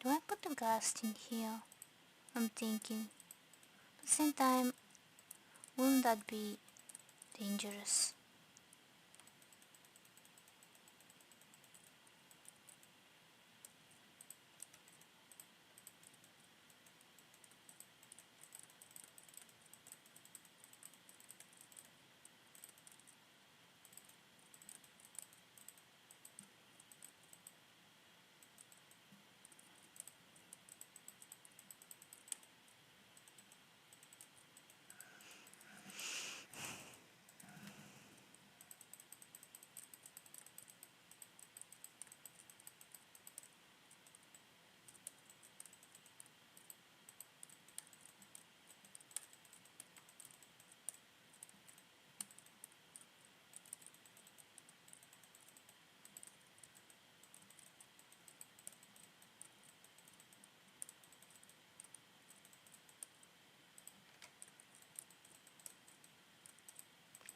Do I put the gas in here? I'm thinking. At the same time, wouldn't that be dangerous?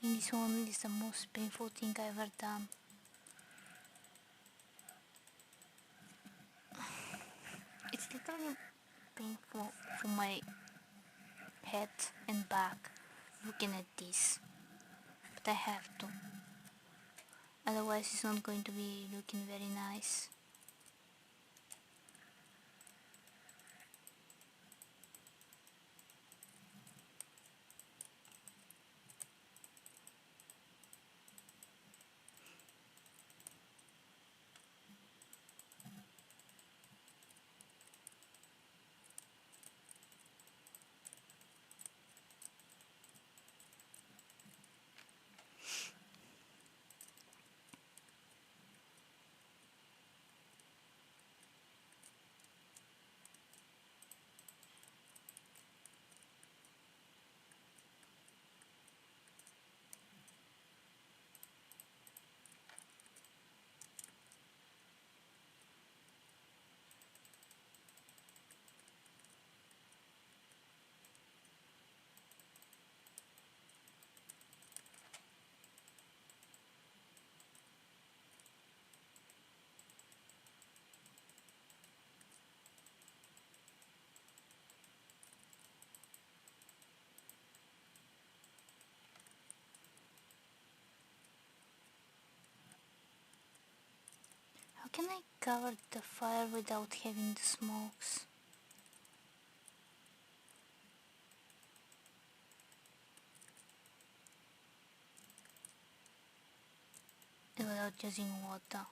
And this one is the most painful thing I've ever done. It's literally painful from my head and back looking at this. But I have to. Otherwise it's not going to be looking very nice. How can I cover the fire without having the smokes? Without using water.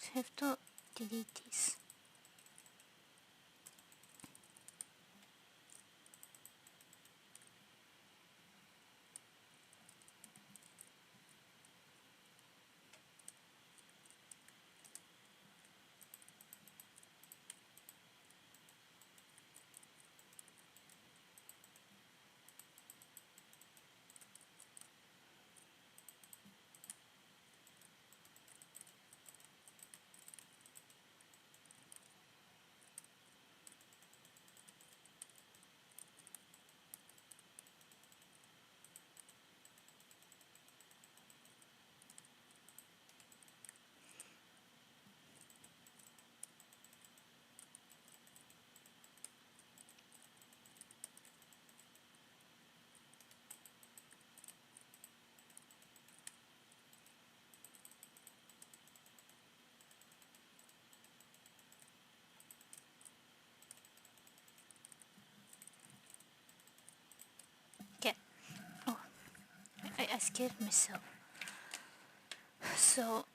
So I have to delete this. Okay. Oh, I scared myself. So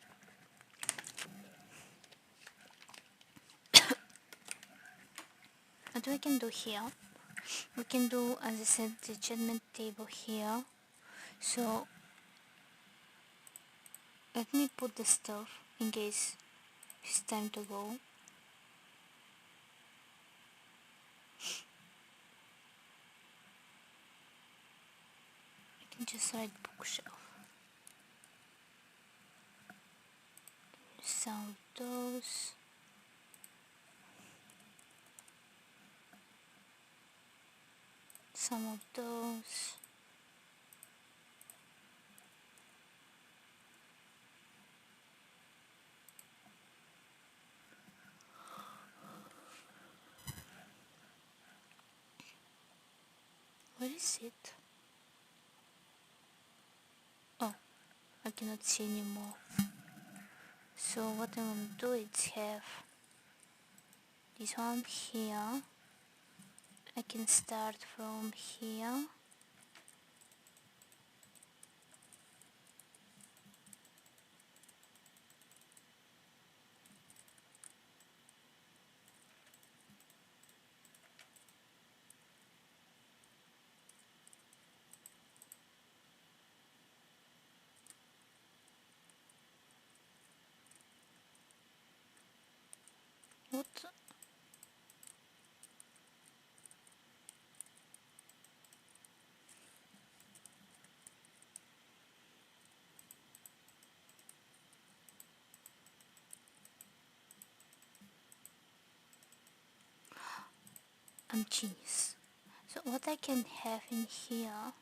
what we can do here? We can do, as I said, the achievement table here. So let me put the stuff in case it's time to go. I can just write bookshelf. Some of those. Some of those. Where is it? Oh, I cannot see anymore. So what I'm gonna do is have this one here. I can start from here. What? I'm genius. So what I can have in here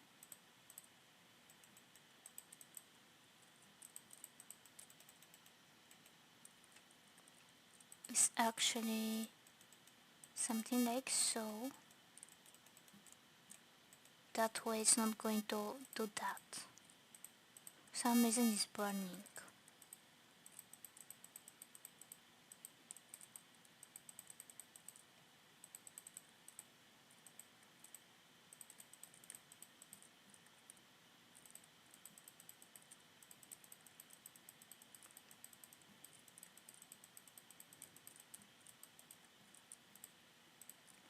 is actually something like so. That way it's not going to do that. For some reason it's burning.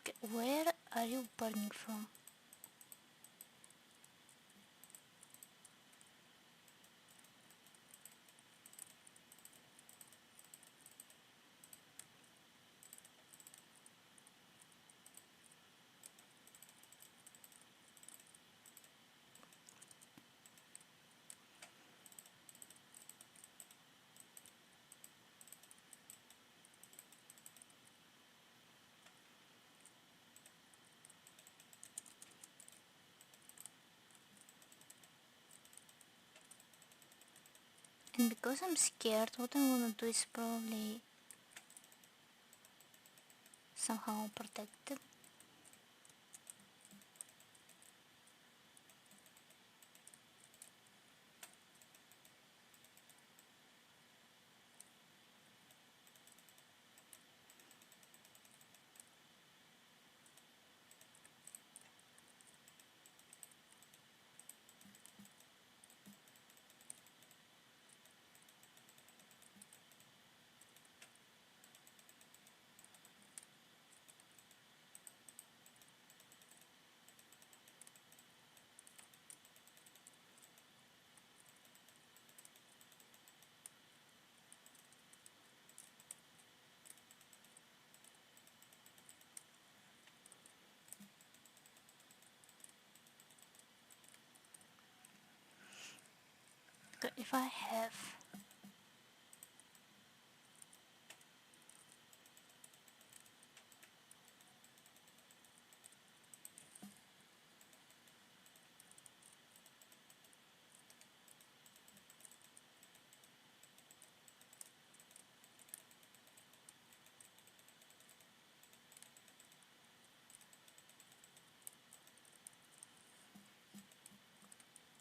Okay, where are you burning from? And because I'm scared, what I'm gonna do is probably somehow protect it. if I have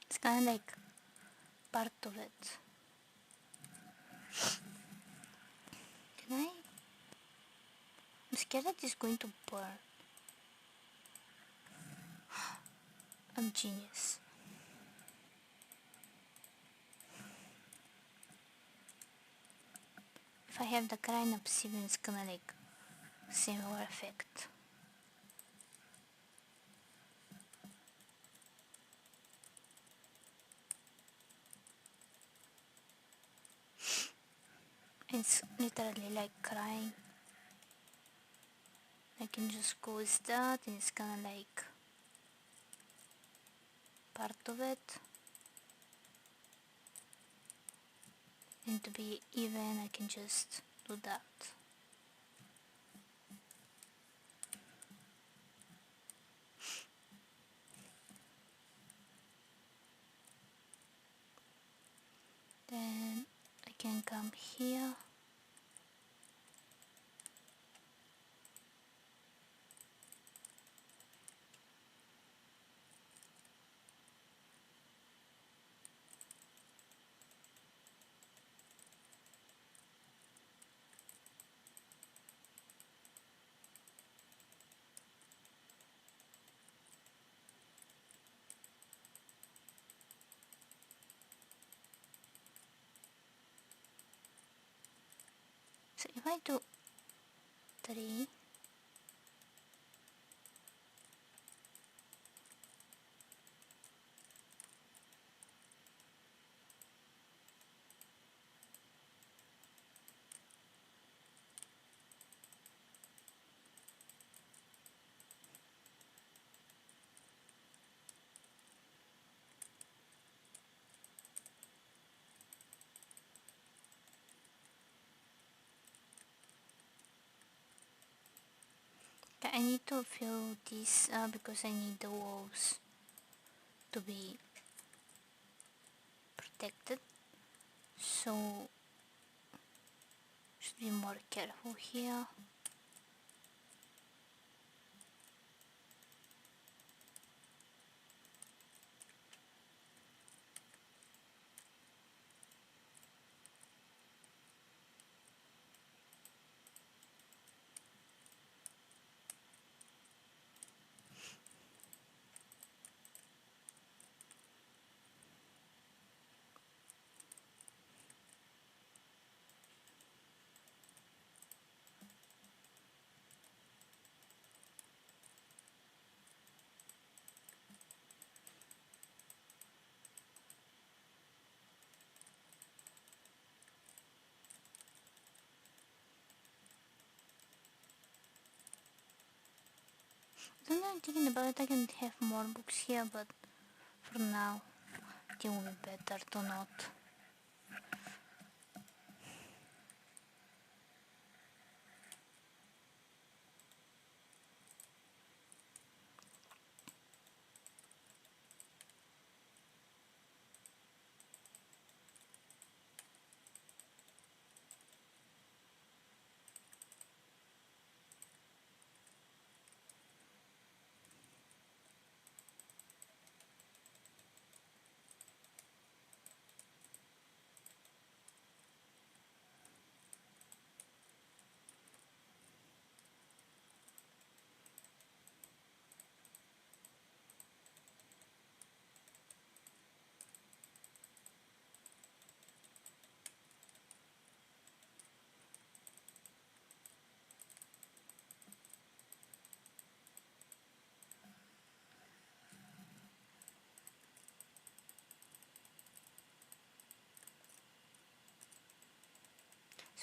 it's kind of like part of it. Can I? I'm scared that it's going to burn. I'm genius. If I have the grind obsidian, it's gonna like similar effect. It's literally like crying. I can just go with that and it's kinda like part of it. And to be even, I can just do that. Then I can come here. So if I do 3, but I need to fill this because I need the walls to be protected. So should be more careful here. Then I'm thinking about it, I can have more books here, but for now it will be better to not.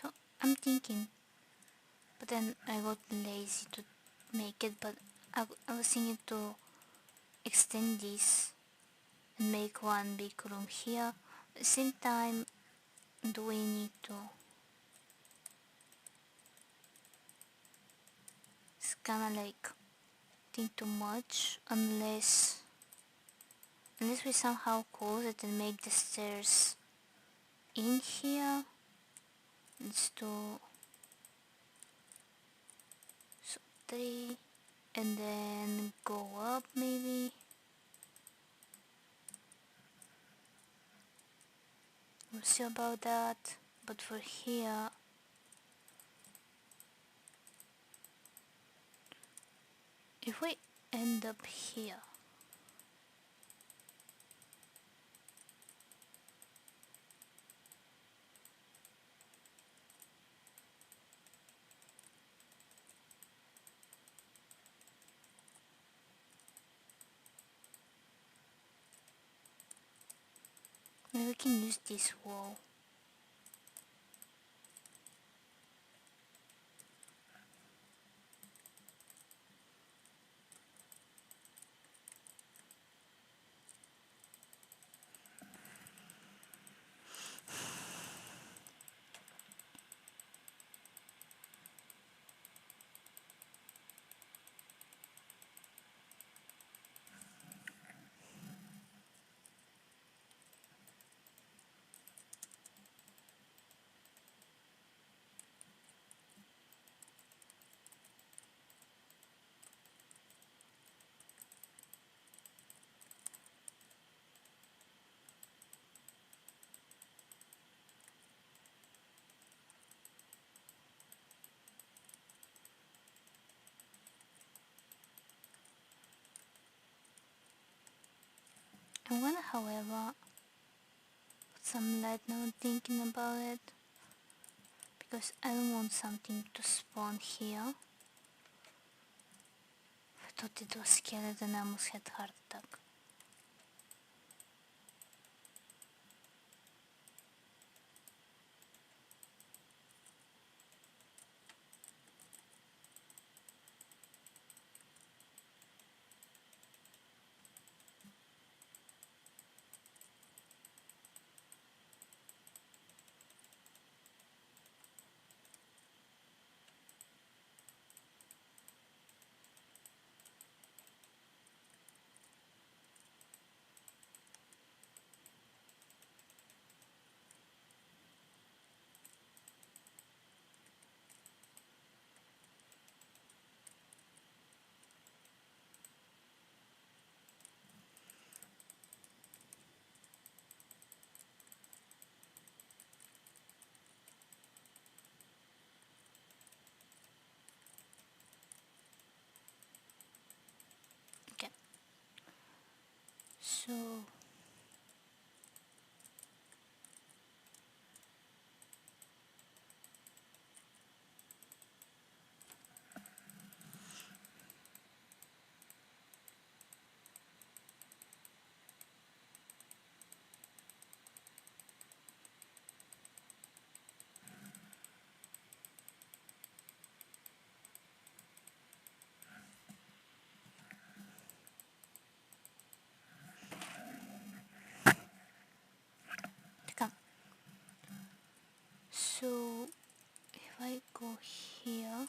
So I'm thinking, but then I got lazy to make it, but I was thinking to extend this and make one big room here, At the same time, do we need to? It's kinda like think too much unless we somehow close it and make the stairs in here. Let's do so 3 and then go up maybe. We'll see about that. But for here, if we end up here, maybe we can use this wall. I wanna, however, put some light now thinking about it, because I don't want something to spawn here. If I thought it was skeleton, I almost had heart attack. Okay, so come. So if I go here,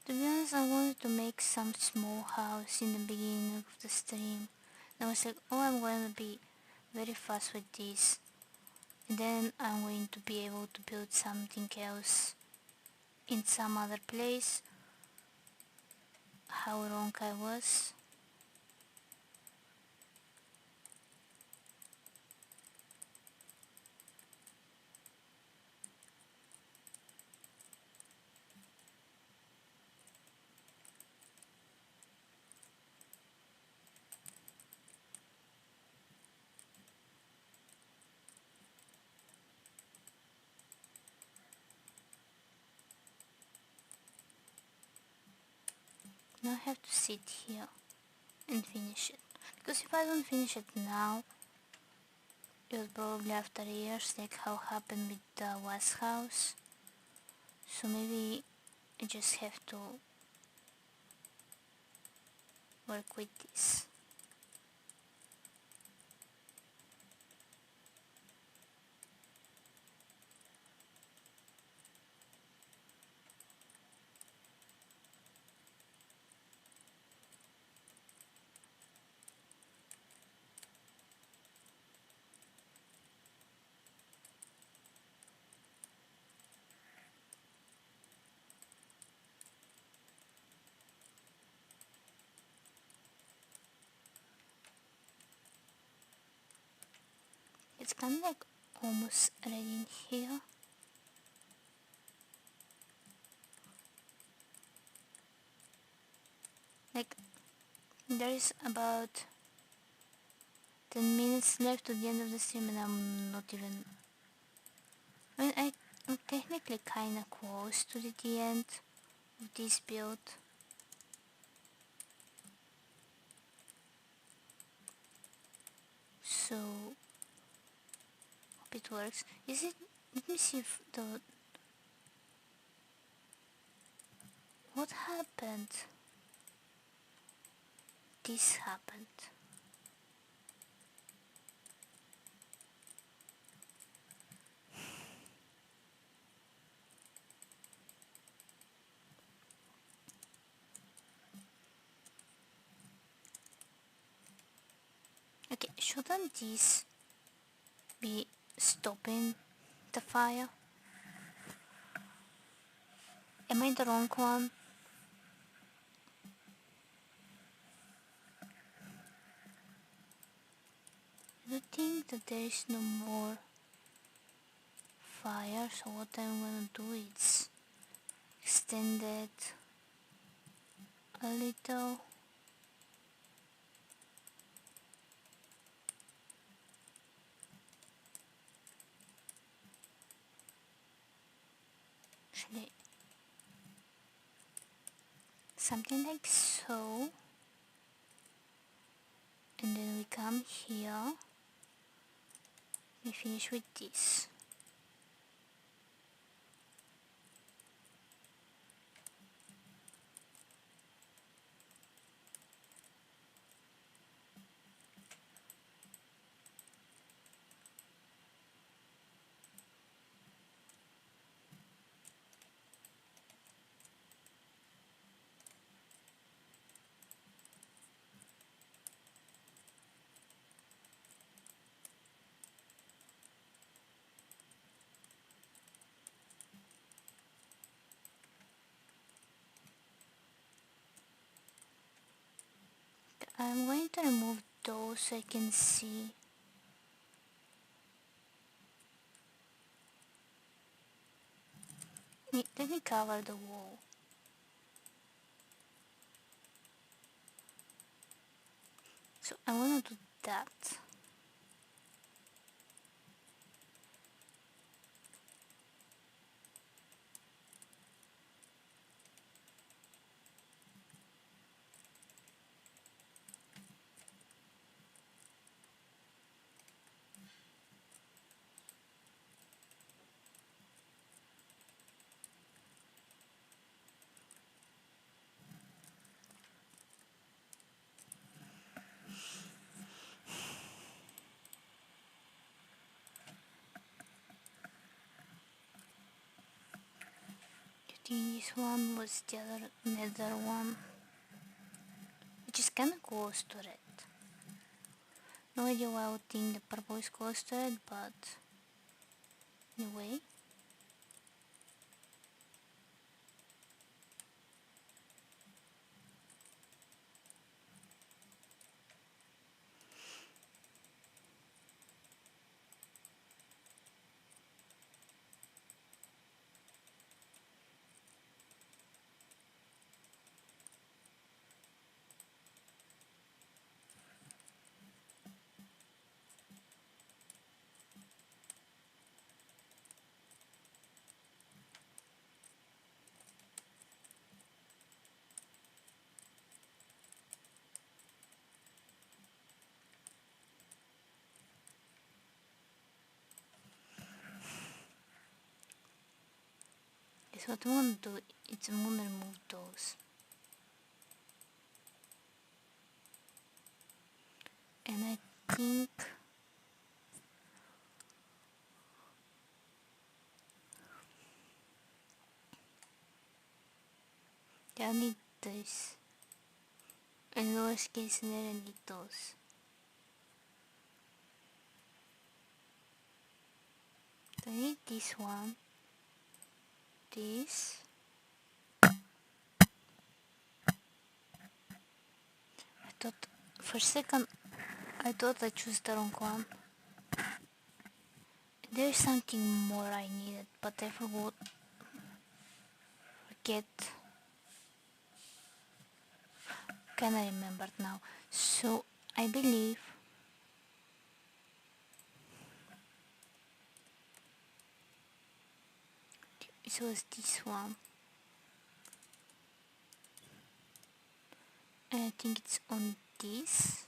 to be honest, I wanted to make some small house in the beginning of the stream. And I was like, oh, I'm going to be very fast with this. And then I'm going to be able to build something else in some other place. How wrong I was. Now I have to sit here and finish it. Because if I don't finish it now, it was probably after years, like how happened with the West House. So maybe I just have to work with this. It's kind of like almost ready in here. Like there is about 10 minutes left to the end of the stream and I'm not even... I mean, I'm technically kinda close to the end of this build. So, hope it works. Is it... Let me see if the... What happened? This happened. Okay, shouldn't this be stopping the fire? Am I the wrong one? I don't think that there is no more fire, so what I'm gonna do is extend it a little. Actually, something like so. And then we come here. We finish with this. I'm going to remove those so I can see. Let me cover the wall. So I want to do that. I think this one was the other nether one, which is kinda close to red. No idea why I would think the purple is close to red, but anyway. So what I'm gonna do is I'm gonna remove those. And I think I need this. In worst case scenario, I need those. So I need this one, this. I thought, for a second, I thought I chose the wrong one. There's something more I needed, but I forget. Can I remember now? So I believe it was this one. And I think it's on this.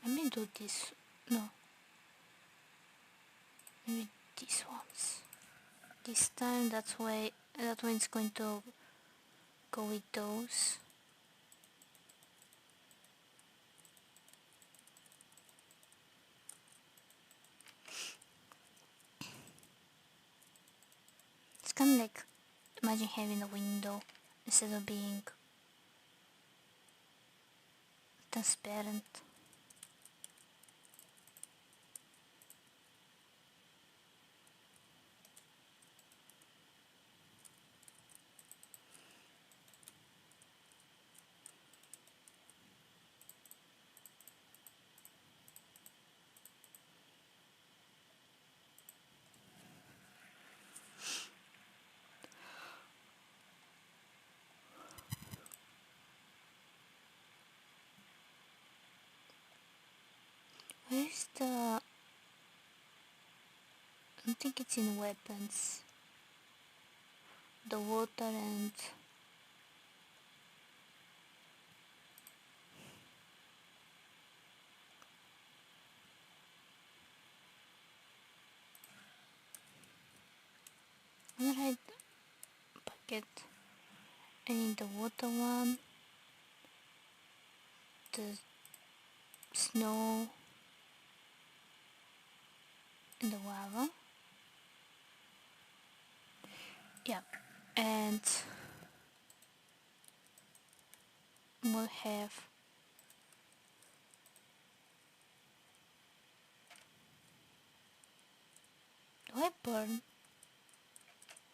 Let me do this. No. Maybe these ones. This time that one's going to go with those. It's kind of like, imagine having a window instead of being transparent. Where's the... I don't think it's in weapons. The water and... Alright, bucket. I need the water one. The snow. And the lava. Yeah, and we'll have do I burn?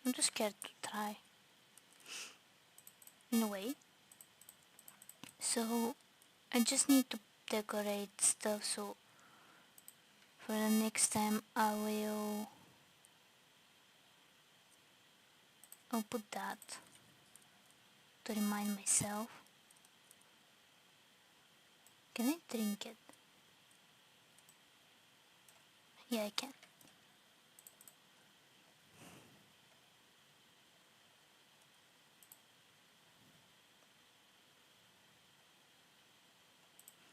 I'm just scared to try in a way. So I just need to decorate stuff, so for the next time I'll put that to remind myself. Can I drink it? Yeah, I can.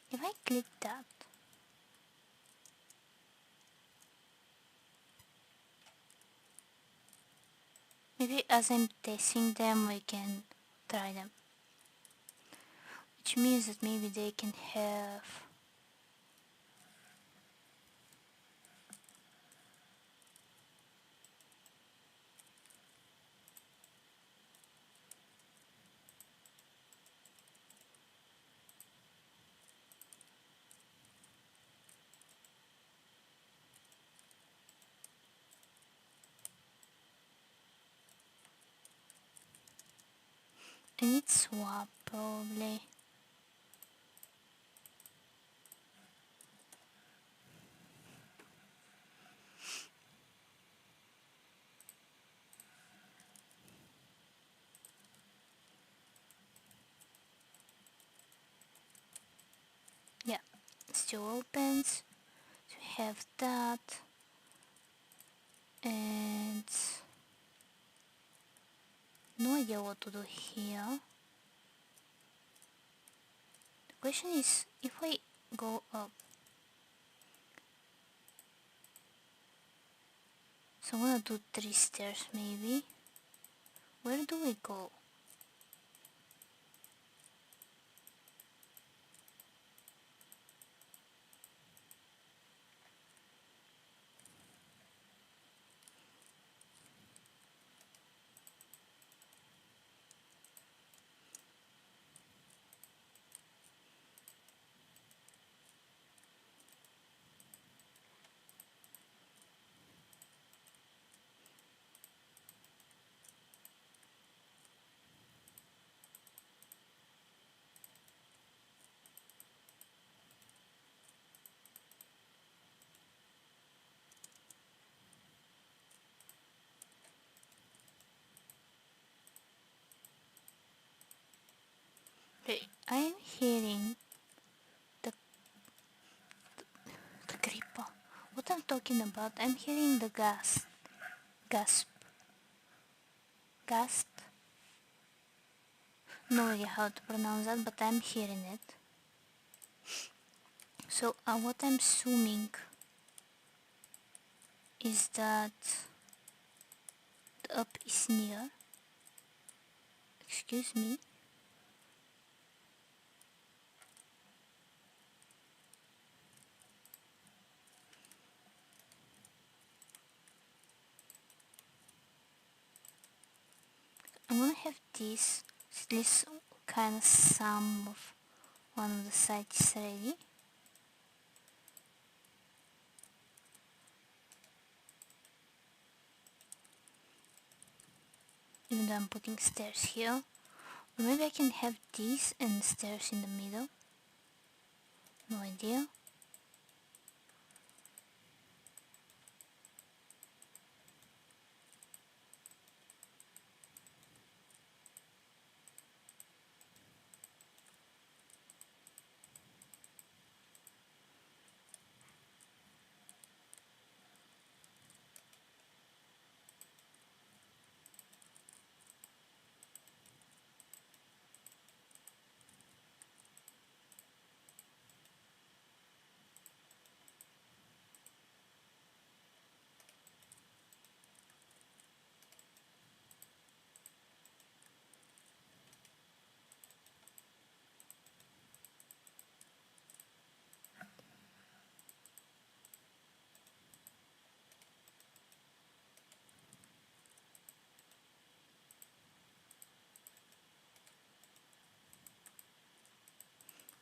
If I click that, maybe as I'm testing them we can try them. Which means that maybe they can have... I need swap probably. still opens. So we have that, and no idea what to do here. The question is, if I go up, so I'm gonna do 3 stairs maybe. Where do we go? Okay, I'm hearing the creeper. What I'm talking about, I'm hearing the gasp, gasp. No idea how to pronounce that, but I'm hearing it. So what I'm assuming is that the up is near. Excuse me. I'm gonna have this, at least kind of some of one of the sides ready. Even though I'm putting stairs here. Or maybe I can have these and stairs in the middle. No idea.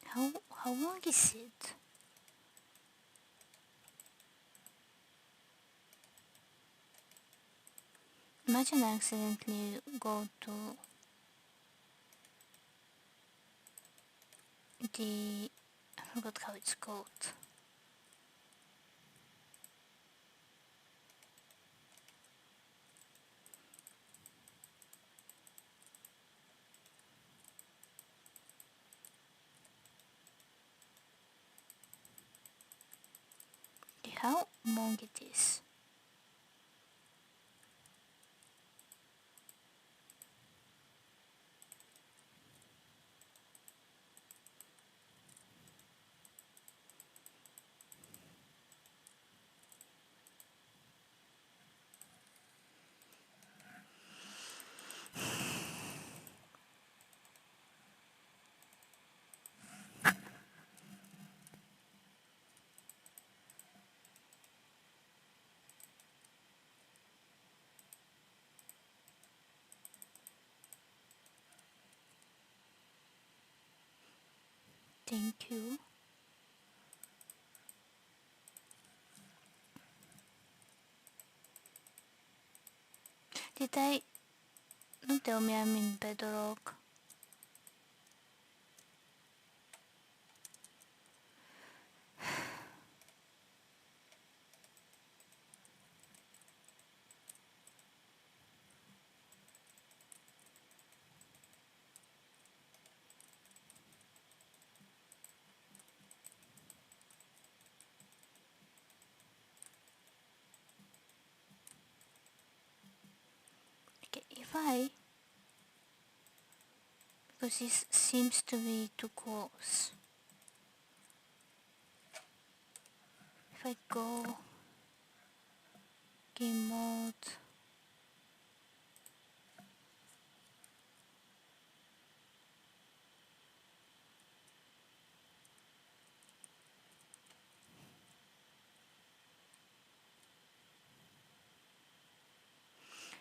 How long is it? Imagine I accidentally go to the... I forgot how it's called. Okay, how long it is? Thank you. Don't tell me I'm in bedrock. because this seems to be too close. If I go game mode,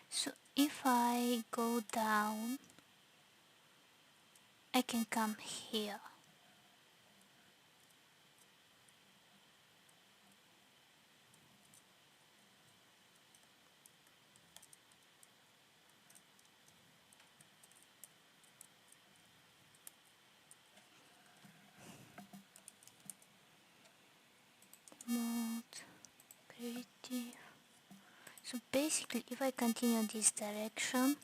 so if I go down, I can come here. Mode, creative. So basically, if I continue this direction,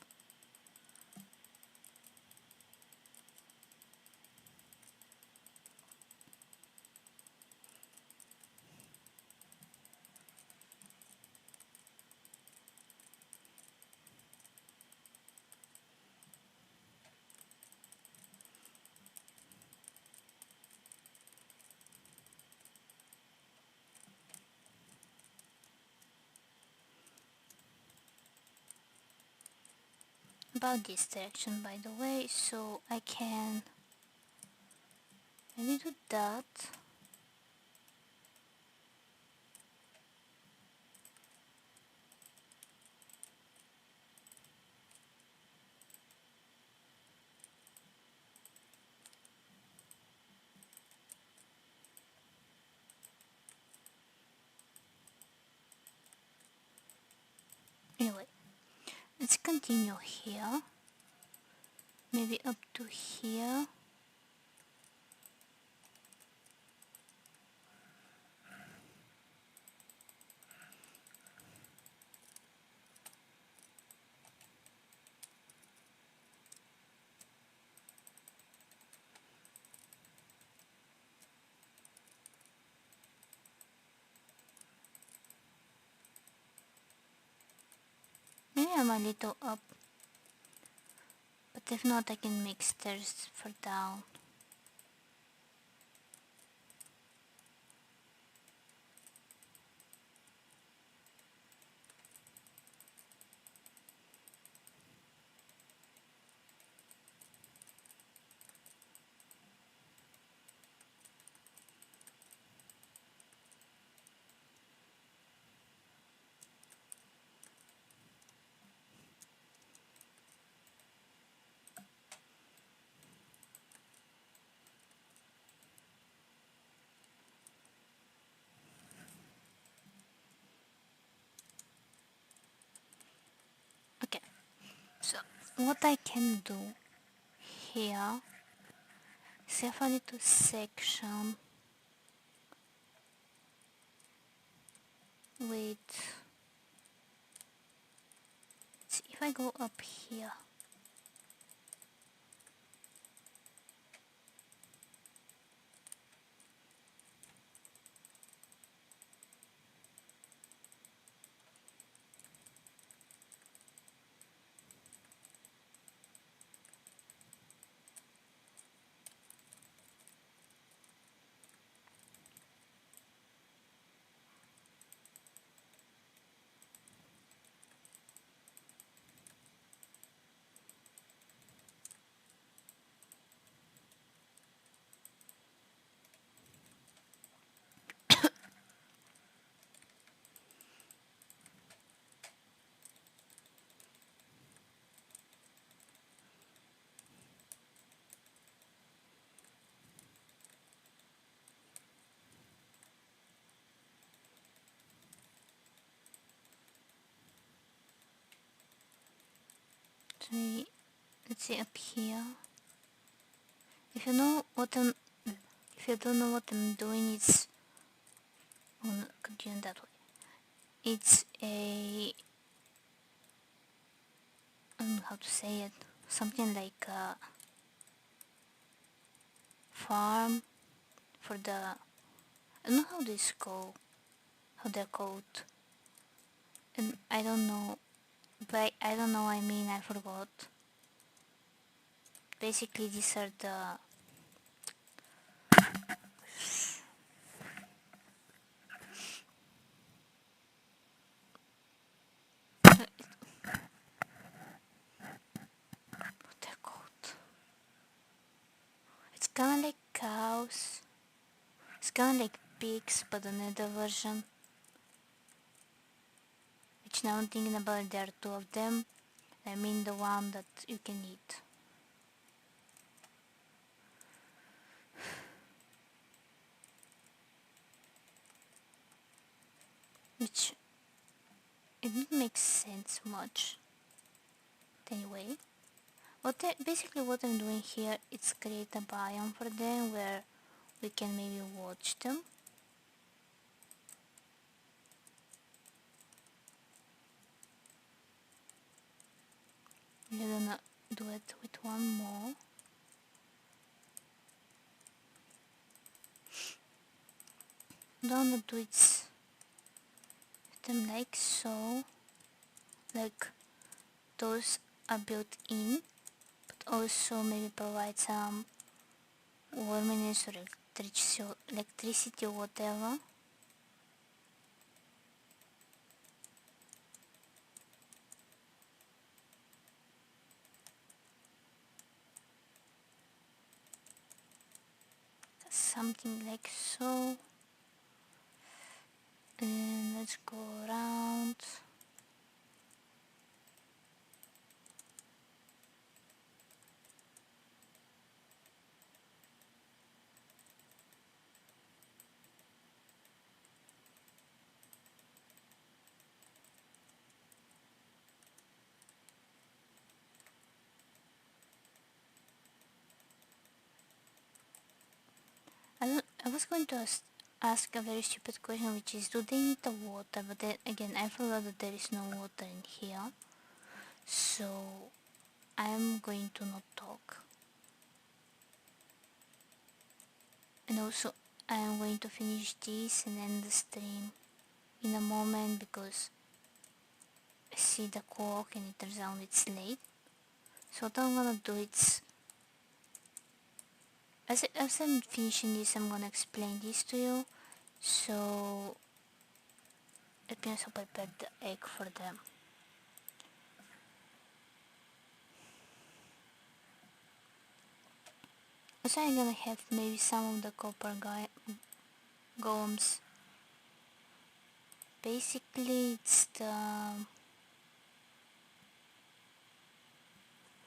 about this direction by the way, so I can maybe do that. Anyway, let's continue here, maybe up to here. Maybe I'm a little up, but if not I can make stairs for down. Okay, so what I can do here is have a little section with, see if I go up here, so maybe, let's see up here. If you know what I'm, if you don't know what I'm doing, it's, oh, continue that way. It's a, I don't know how to say it, something like a farm for the, I don't know how this go, how they're called, and I don't know But I don't know, I forgot. Basically these are the what they're called. It's kinda like cows. It's kinda like pigs, but another version. Which now I'm thinking about it, there are two of them. I mean the one that you can eat. Which it didn't make sense much. Anyway, basically what I'm doing here is create a biome for them where we can maybe watch them. We're gonna do it with one more. Don't do it them like so, like those are built in, but also maybe provide some warmness or electricity or whatever. Something like so. And let's go around. I was going to ask a very stupid question, which is, do they need the water? But then again, I forgot that there is no water in here, so I'm going to not talk. And also, I'm going to finish this and end the stream in a moment because I see the clock and it turns out it's late. So what I'm gonna do is, as I'm finishing this, I'm gonna explain this to you. So let me also prepare the egg for them. Also, I'm gonna have maybe some of the copper golems. Basically, it's the...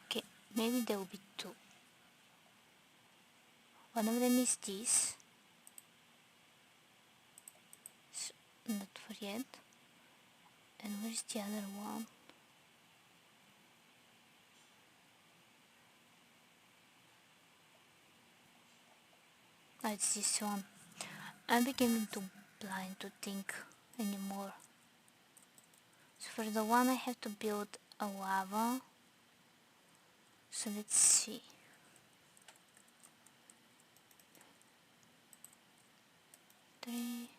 Okay, maybe there will be two. One of them is this. So, not forget. And where's the other one? Oh, it's this one. I'm becoming too blind to think anymore. So for the one I have to build a lava. So let's see. Three.